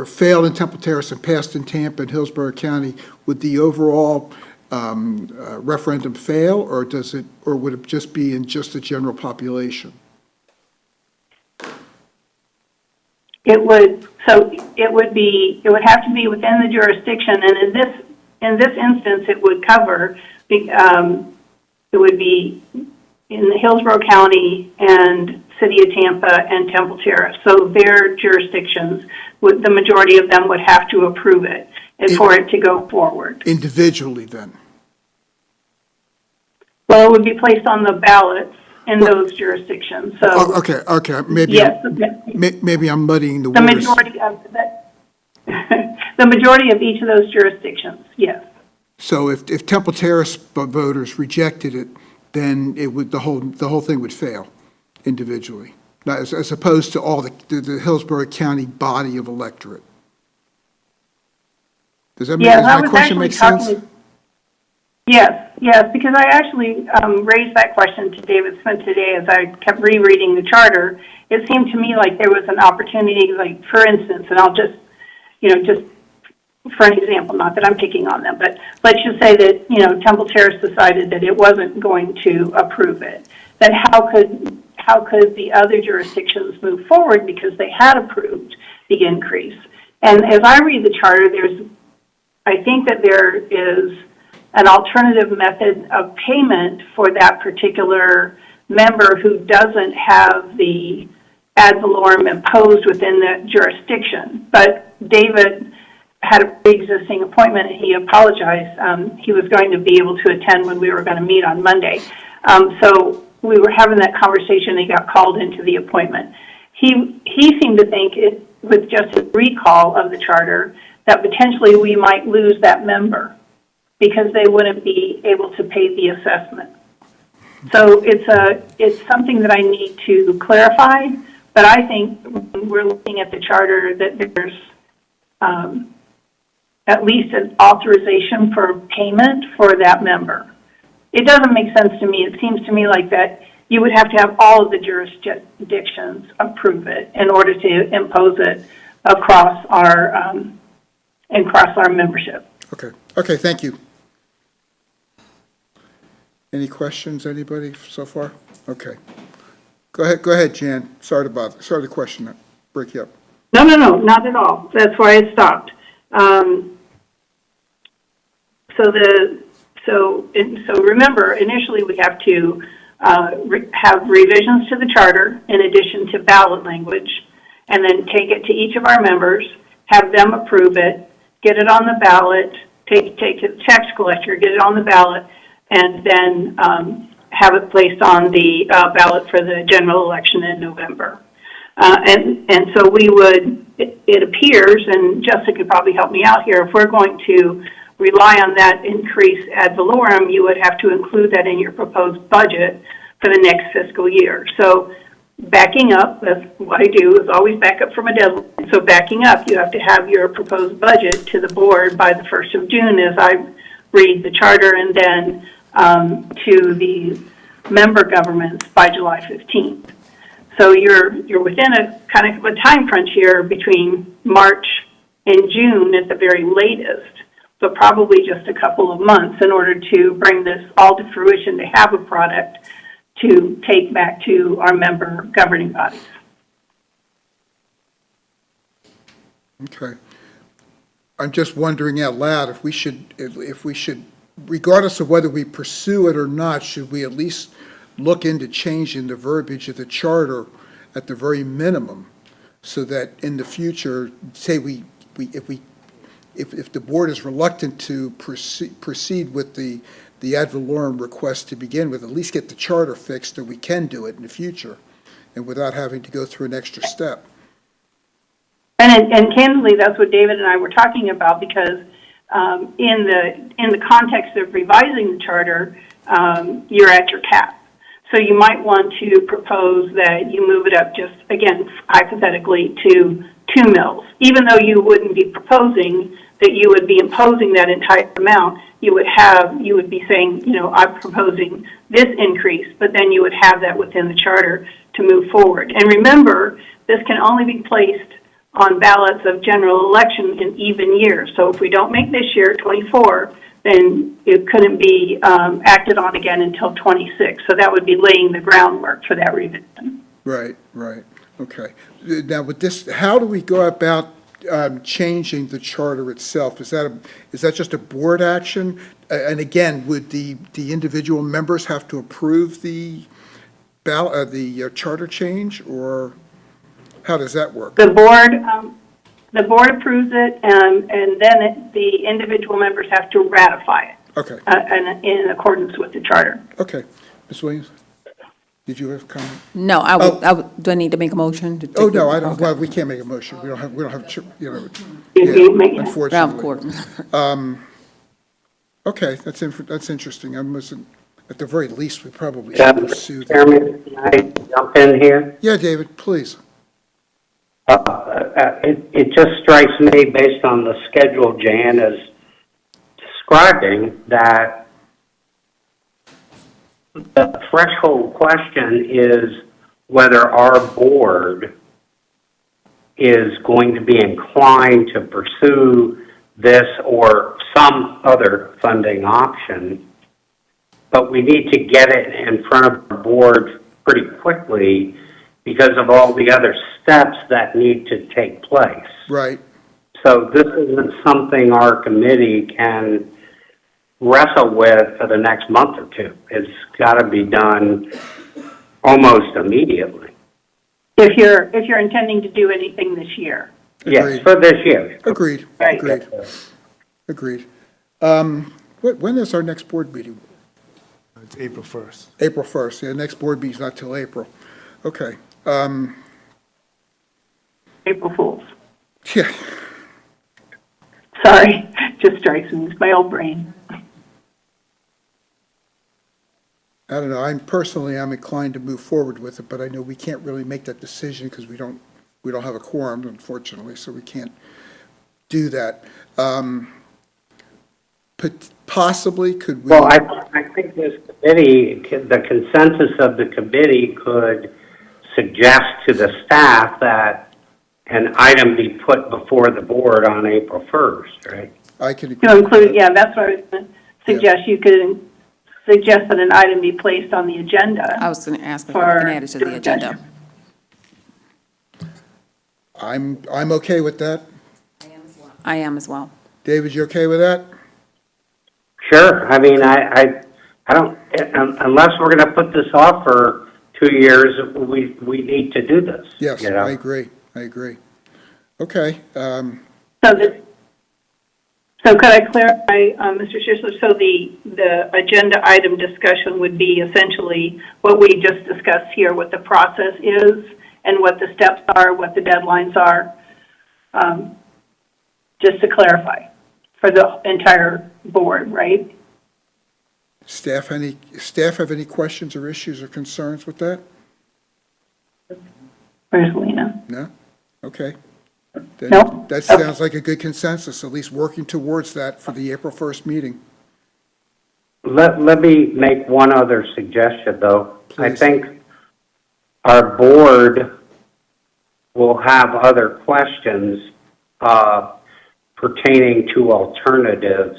failed in Temple Terrace and passed in Tampa and Hillsborough County, would the overall referendum fail, or would it just be in just the general population? It would have to be within the jurisdiction, and in this instance, it would cover, it would be in the Hillsborough County and City of Tampa and Temple Terrace. So their jurisdictions, the majority of them would have to approve it and for it to go forward. Individually, then? Well, it would be placed on the ballots in those jurisdictions, so. Oh, okay, maybe, Yes, maybe I'm muddying the the waters. majority of the majority of each of those jurisdictions, yes. So if Temple Terrace voters rejected it, then it would, the whole thing would fail individually, not as opposed to all the Hillsborough County body of electorate. Does that make, Yes, does I my was question make actually sense? Yes, because I actually raised that question to David Smith today as I kept rereading the charter. It seemed to me like there was an opportunity, like, for instance, and I'll just for an example, not that I'm picking on them, but let's just say that, Temple Terrace decided that it wasn't going to approve it. Then how could the other jurisdictions move forward because they had approved the increase? And as I read the charter, I think that there is an alternative method of payment for that particular member who doesn't have the ad valorem imposed within the jurisdiction. But David had a pre-existing appointment, and he apologized. He was going to be able to attend when we were going to meet on Monday. So we were having that conversation, and he got called into the appointment. He seemed to think, with just a recall of the charter, that potentially we might lose that member because they wouldn't be able to pay the assessment. So it's something that I need to clarify, but I think when we're looking at the charter that there's at least an authorization for payment for that member. It doesn't make sense to me. It seems to me like that you would have to have all of the jurisdictions approve it in order to impose it across our membership. Okay, thank you. Any questions, anybody so far? Okay. Go ahead, Jan. Sorry to question that, break you up. No, not at all. That's why I stopped. So remember, initially we have to have revisions to the charter in addition to ballot language, and then take it to each of our members, have them approve it, get it on the ballot, take it to the tax collector, get it on the ballot, and then have it placed on the ballot for the general election in November. And so we would, it appears, and Justin could probably help me out here, if we're going to rely on that increased ad valorem, you would have to include that in your proposed budget for the next fiscal year. So backing up, that's what I do, is always back up from a deadline. So backing up, you have to have your proposed budget to the board by the 1st of June as I read the charter, and then to the member governments by July 15th. So you're within a kind of a time crunch here between March and June at the very latest, but probably just a couple of months in order to bring this all to fruition, to have a product to take back to our member governing bodies. Okay. I'm just wondering out loud if we should, regardless of whether we pursue it or not, should we at least look into changing the verbiage of the charter at the very minimum, so that in the future, say if the board is reluctant to proceed with the ad valorem request to begin with, at least get the charter fixed so we can do it in the future, and without having to go through an extra step. And candidly, that's what David and I were talking about, because in the context of revising the charter, you're at your cap. So you might want to propose that you move it up just, again, hypothetically, to 2 mills. Even though you wouldn't be proposing that you would be imposing that entire amount, you would be saying, you know, I'm proposing this increase, but then you would have that within the charter to move forward. And remember, this can only be placed on ballots of general election in even years. So if we don't make this year, 24, then it couldn't be acted on again until 26. So that would be laying the groundwork for that revision. Right, okay. Now, with this, how do we go about changing the charter itself? Is that just a board action? And again, would the individual members have to approve the charter change, or how does that work? The board approves it, and then the individual members have to ratify it. Okay. In accordance with the charter. Okay. Ms. Williams, did you have a comment? No, do I need to make a motion? Oh, no, I don't, well, we can't make a motion. We don't have, you know, You make it. unfortunately. Of course. Okay, that's interesting. At the very least, we probably should pursue that. Chairman, can I jump in here? Yeah, David, please. It just strikes me, based on the schedule Jan is describing, that the threshold question is whether our board is going to be inclined to pursue this or some other funding option. But we need to get it in front of the board pretty quickly because of all the other steps that need to take place. Right. So this isn't something our committee can wrestle with for the next month or two. It's got to be done almost immediately. If you're intending to do anything this year. Yes, Agreed. for this year. Agreed. Right. Agreed. When is our next board meeting? It's April 1st. April 1st. Yeah, next board meeting's not till April. Okay. April Fools. Yeah. Sorry, just strikes me. It's my old brain. I don't know. I'm inclined to move forward with it, but I know we can't really make that decision because we don't have a quorum, unfortunately, so we can't do that. Possibly, could we? Well, I think this committee, the consensus of the committee could suggest to the staff that an item be put before the board on April 1st, right? I can agree. To with include, that. yeah, that's what I was going to suggest. You could suggest that an item be placed on the agenda. I was going to ask if we can add it to the agenda. I'm okay with that. I am as well. David, you okay with that? Sure. I mean, I don't, unless we're going to put this off for 2 years, we need to do this. Yes, you know? I agree. Okay. So could I clarify, Mr. Schiffler, so the agenda item discussion would be essentially what we just discussed here, what the process is and what the steps are, what the deadlines are, just to clarify for the entire board, right? Staff have any questions or issues or concerns with that? Where's Lena? No? Okay. Then No? That sounds like a good consensus, at least working towards that for the April 1st meeting. Let me make one other suggestion, though. I Please. think our board will have other questions pertaining to alternatives.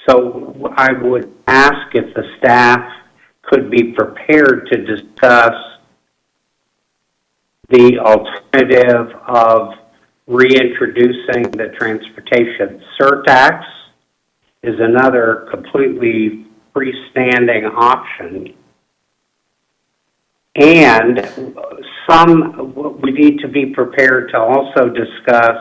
So I would ask if the staff could be prepared to discuss the alternative of reintroducing the transportation surtax is another completely freestanding option. And we need to be prepared to also discuss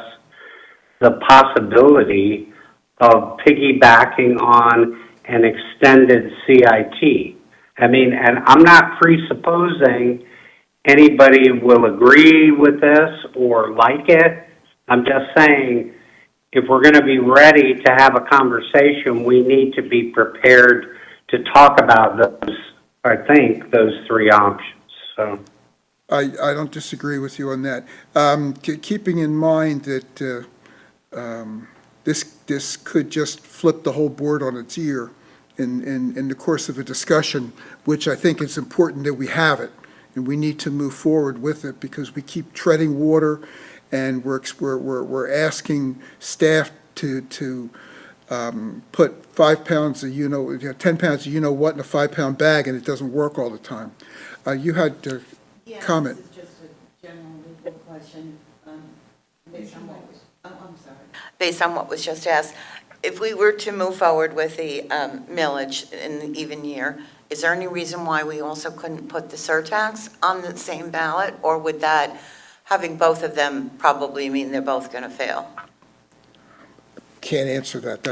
the possibility of piggybacking on an extended CIT. I mean, and I'm not presupposing anybody will agree with this or like it. I'm just saying, if we're going to be ready to have a conversation, we need to be prepared to talk about those, I think, those three options. So I don't disagree with you on that. Keeping in mind that this could just flip the whole board on its ear in the course of a discussion, which I think it's important that we have it, and we need to move forward with it because we keep treading water, and we're asking staff to put 5 pounds of 10 pounds of what in a 5-pound bag, and it doesn't work all the time. You had to comment. This is just a general legal question, based on what was, I'm sorry. Based on what was just asked, if we were to move forward with the millage in the even year, is there any reason why we also couldn't put the surtax on the same ballot? Or would that, having both of them, probably mean they're both going to fail? Can't answer that.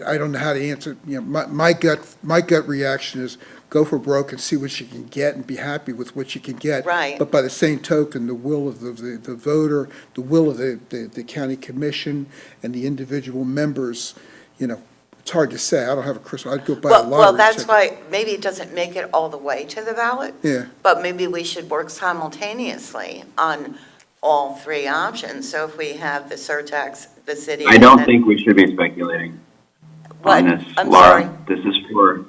I don't know how to answer. My gut reaction is go for broke and see what you can get and be happy with what you can get. Right. But by the same token, the will of the voter, the will of the county commission and the individual members, it's hard to say. I don't have a crystal. I'd go buy a lottery Well, that's ticket. why maybe it doesn't make it all the way to the ballot. Yeah. But maybe we should work simultaneously on all three options. So if we have the surtax, the city. I don't think we should be speculating What? on this, I'm Laura. sorry. This is for,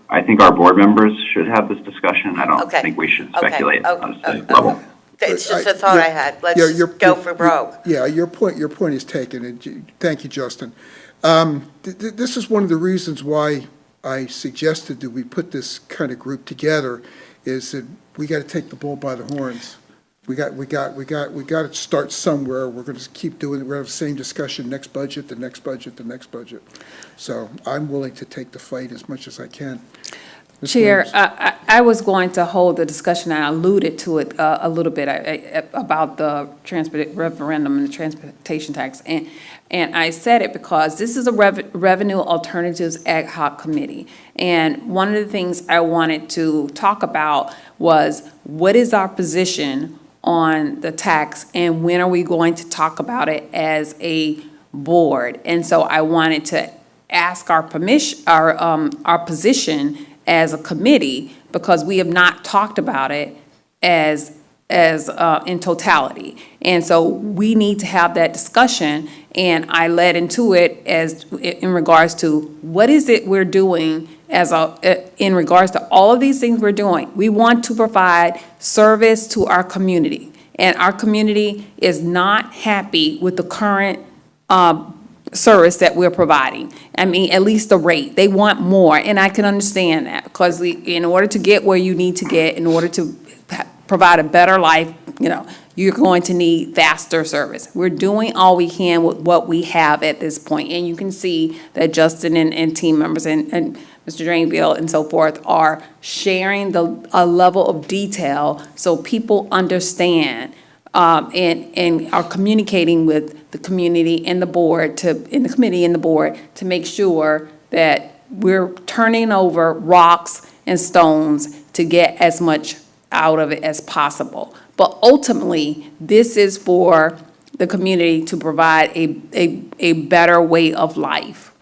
I think our board members should have this discussion. I don't Okay. think we should Okay. speculate Oh, on a state oh, level. It's just a thought I had. Let's just go for broke. Yeah, your point is taken, and thank you, Justin. This is one of the reasons why I suggested that we put this kind of group together, is that we got to take the bull by the horns. We got to start somewhere. We're going to keep doing it. We're going to have the same discussion next budget, the next budget, the next budget. So I'm willing to take the fight as much as I can. Ms. Chair, Williams. I was going to hold the discussion, and I alluded to it a little bit about the referendum and the transportation tax. And I said it because this is a Revenue Alternatives Ad Hoc Committee. And one of the things I wanted to talk about was, what is our position on the tax, and when are we going to talk about it as a board? And so I wanted to ask our permission, our position as a committee, because we have not talked about it as in totality. And so we need to have that discussion, and I led into it as in regards to what is it we're doing in regards to all of these things we're doing. We want to provide service to our community, and our community is not happy with the current service that we're providing. I mean, at least the rate. They want more, and I can understand that, because in order to get where you need to get, in order to provide a better life, you're going to need faster service. We're doing all we can with what we have at this point, and you can see that Justin and team members and Mr. Drainville and so forth are sharing a level of detail so people understand and are communicating with the community and the board to make sure that we're turning over rocks and stones to get as much out of it as possible. But ultimately, this is for the community to provide a better way of life.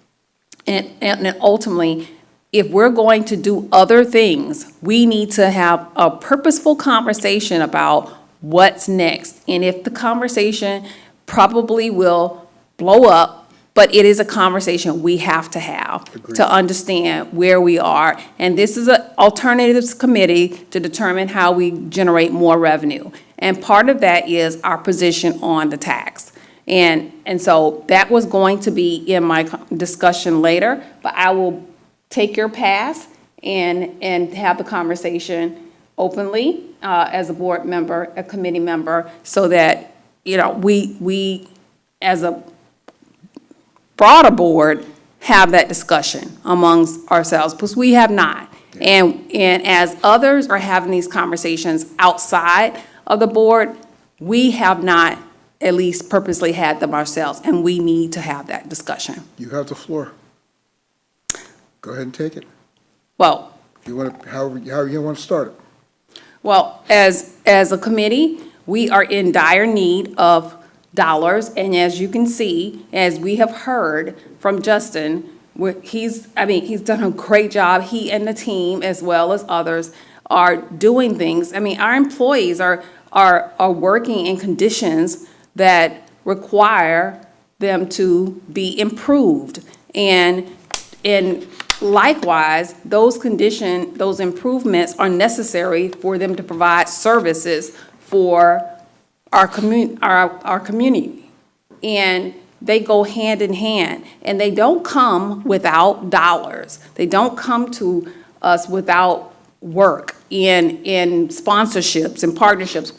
And ultimately, if we're going to do other things, we need to have a purposeful conversation about what's next. And if the conversation probably will blow up, but it is a conversation we have to have to understand where we are. And this is an alternatives committee to determine how we generate more revenue. And part of that is our position on the tax. And so that was going to be in my discussion later, but I will take your pass and have the conversation openly as a board member, a committee member, so that, we as a broader board have that discussion amongst ourselves, because we have not. And as others are having these conversations outside of the board, we have not at least purposely had them ourselves, and we need to have that discussion. You have the floor. Go ahead and take it. Well, If you want to, however you want to start it. Well, as a committee, we are in dire need of dollars, and as you can see, as we have heard from Justin, he's done a great job. He and the team, as well as others, are doing things. I mean, our employees are working in conditions that require them to be improved. And likewise, those improvements are necessary for them to provide services for our community. And they go hand in hand, and they don't come without dollars. They don't come to us without work in sponsorships and partnerships,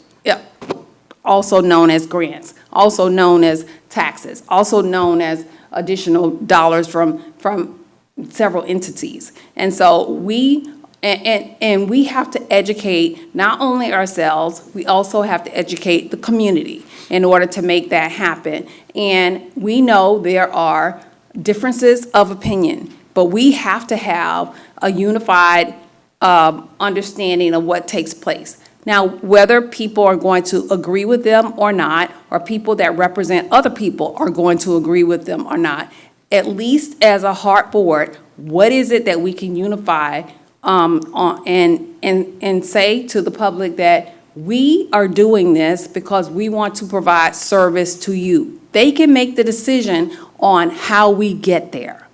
also known as grants, also known as taxes, also known as additional dollars from several entities. And so we have to educate not only ourselves, we also have to educate the community in order to make that happen. And we know there are differences of opinion, but we have to have a unified understanding of what takes place. Now, whether people are going to agree with them or not, or people that represent other people are going to agree with them or not, at least as a HART board, what is it that we can unify and say to the public that we are doing this because we want to provide service to you. They can make the decision on how we get there.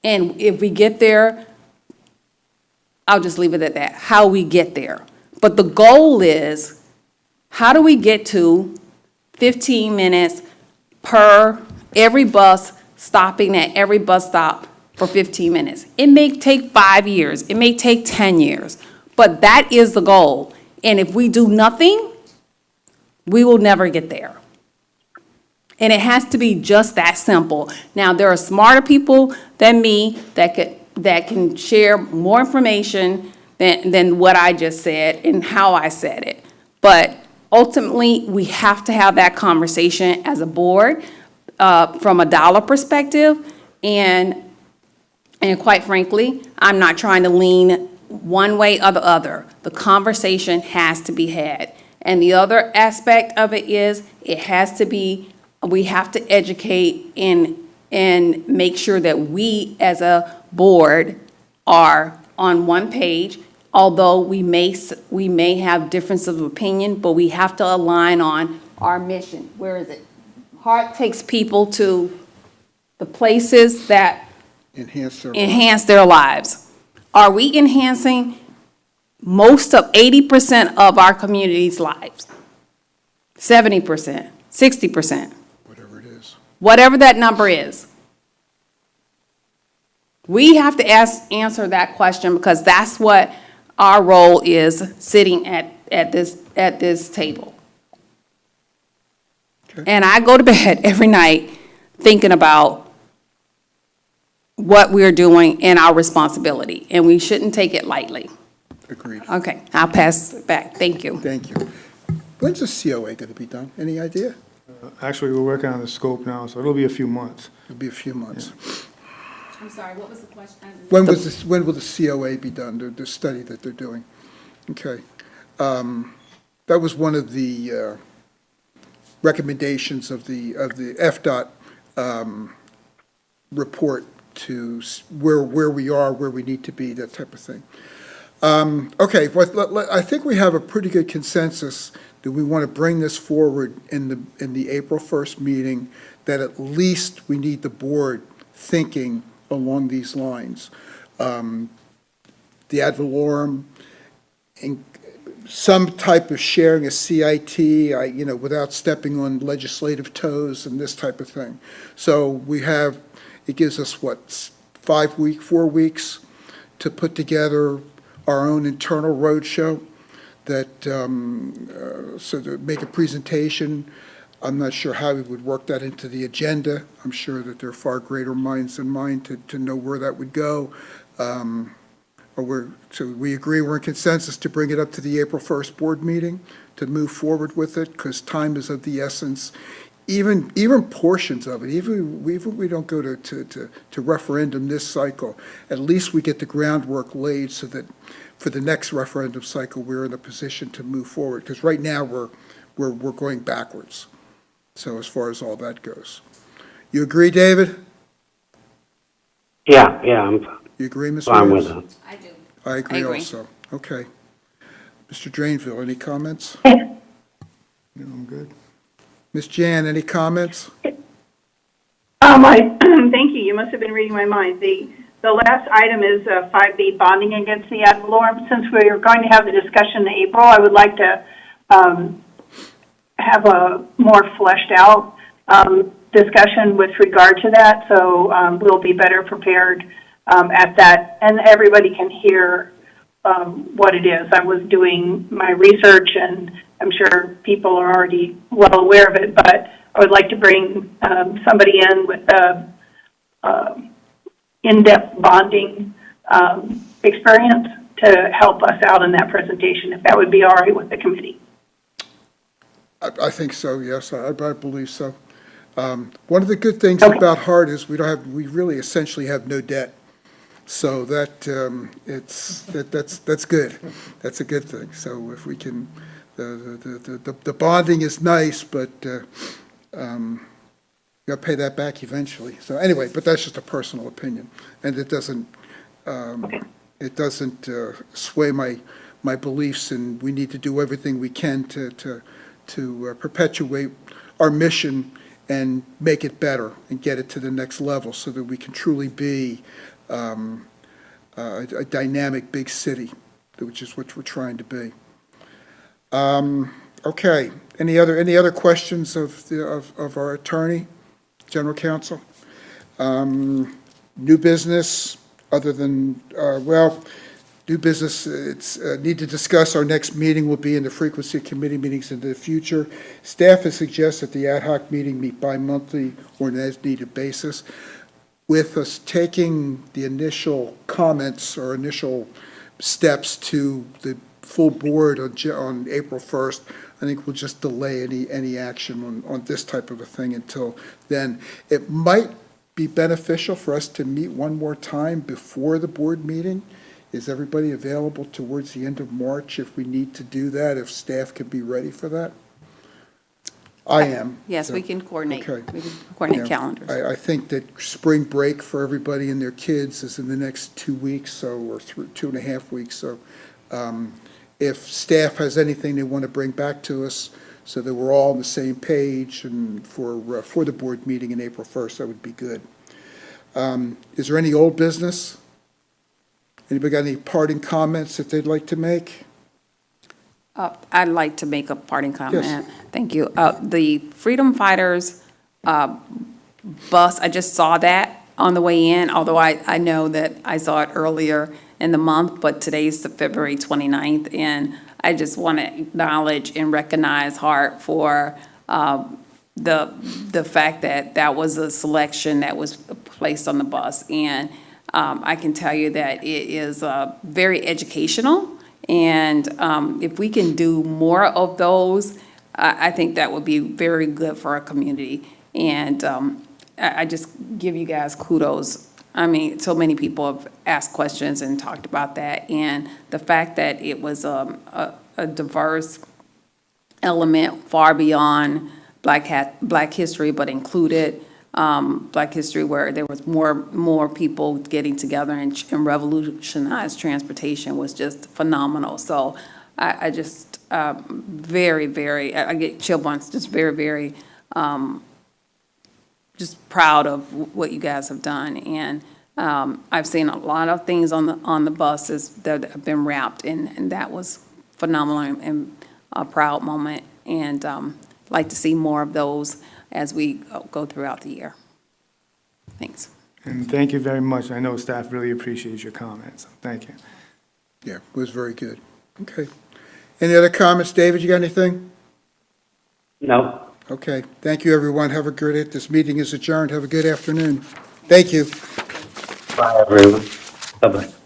And if we get there, I'll just leave it at that, how we get there. But the goal is, how do we get to 15 minutes per every bus stopping at every bus stop for 15 minutes? It may take 5 years, it may take 10 years, but that is the goal. And if we do nothing, we will never get there. And it has to be just that simple. Now, there are smarter people than me that can share more information than what I just said and how I said it. But ultimately, we have to have that conversation as a board from a dollar perspective. And quite frankly, I'm not trying to lean one way or the other. The conversation has to be had. And the other aspect of it is, we have to educate and make sure that we as a board are on one page. Although we may have difference of opinion, but we have to align on our mission. Where is it? HART takes people to the places that enhance their lives. Are we enhancing most of 80% of our community's lives? 70%, 60%? Whatever it is. Whatever that number is. We have to answer that question, because that's what our role is sitting at this table. Okay. And I go to bed every night thinking about what we're doing and our responsibility, and we shouldn't take it lightly. Agreed. Okay, I'll pass it back. Thank you. Thank you. When's the COA going to be done? Any idea? Actually, we're working on the scope now, so it'll be a few months. It'll be a few months. I'm sorry, what was the question? When will the COA be done, the study that they're doing? Okay. That was one of the recommendations of the FDOT report, to where we are, where we need to be, that type of thing. Okay, but I think we have a pretty good consensus that we want to bring this forward in the April 1st meeting, that at least we need the board thinking along these lines. The ad valorem, some type of sharing a CIT, without stepping on legislative toes and this type of thing. So it gives us, 4 weeks to put together our own internal roadshow, so to make a presentation. I'm not sure how we would work that into the agenda. I'm sure that there are far greater minds than mine to know where that would go. So we agree, we're in consensus to bring it up to the April 1st board meeting to move forward with it, because time is of the essence. Even portions of it, even we don't go to referendum this cycle, at least we get the groundwork laid so that for the next referendum cycle, we're in a position to move forward, because right now, we're going backwards. So as far as all that goes. You agree, David? Yeah, I'm You agree, Ms. fine with Williams? it. I do. I agree I agree. also. Okay. Mr. Drainville, any comments? No, I'm good. Ms. Jan, any comments? Thank you. You must have been reading my mind. The last item is 5B, bonding against the ad valorem. Since we are going to have the discussion in April, I would like to have a more fleshed out discussion with regard to that, so we'll be better prepared at that, and everybody can hear what it is. I was doing my research, and I'm sure people are already well aware of it, but I would like to bring somebody in with in-depth bonding experience to help us out in that presentation, if that would be all right with the committee. I think so, yes, I believe so. One of the good things about HART is we really essentially have no debt. So that's good. That's a good thing. So if we can, the bonding is nice, but you got to pay that back eventually. So anyway, but that's just a personal opinion, and it doesn't sway my beliefs, and we need to do everything we can to perpetuate our mission and make it better and get it to the next level so that we can truly be a dynamic big city, which is what we're trying to be. Okay, any other questions of our attorney, general counsel? New business, other than, new business, it's need to discuss. Our next meeting will be in the frequency of committee meetings in the future. Staff has suggested the ad hoc meeting meet bi-monthly or an as-needed basis. With us taking the initial comments or initial steps to the full board on April 1st, I think we'll just delay any action on this type of a thing until then. It might be beneficial for us to meet one more time before the board meeting. Is everybody available towards the end of March if we need to do that, if staff can be ready for that? I am. Yes, so, we can coordinate. okay. We can coordinate Yeah. calendars. I think that spring break for everybody and their kids is in the next 2 weeks, or 2.5 weeks. So if staff has anything they want to bring back to us so that we're all on the same page and for the board meeting in April 1st, that would be good. Is there any old business? Anybody got any parting comments that they'd like to make? I'd like to make a parting comment. Yes. Thank you. The Freedom Fighters bus, I just saw that on the way in, although I know that I saw it earlier in the month, but today's the February 29th, and I just want to acknowledge and recognize HART for the fact that that was a selection that was placed on the bus. And I can tell you that it is very educational. And if we can do more of those, I think that would be very good for our community. And I just give you guys kudos. I mean, so many people have asked questions and talked about that. And the fact that it was a diverse element far beyond Black history, but included Black history, where there was more people getting together and revolutionize transportation, was just phenomenal. So I just very, very, I get chill bumps, just very, very just proud of what you guys have done. And I've seen a lot of things on the buses that have been wrapped, and that was phenomenal and a proud moment. And like to see more of those as we go throughout the year. Thanks. And thank you very much. I know staff really appreciates your comments. Thank you. Yeah, it was very good. Okay. Any other comments? David, you got anything? No. Okay. Thank you, everyone. Have a good, this meeting is adjourned. Have a good afternoon. Thank you. Bye, everyone. Bye-bye.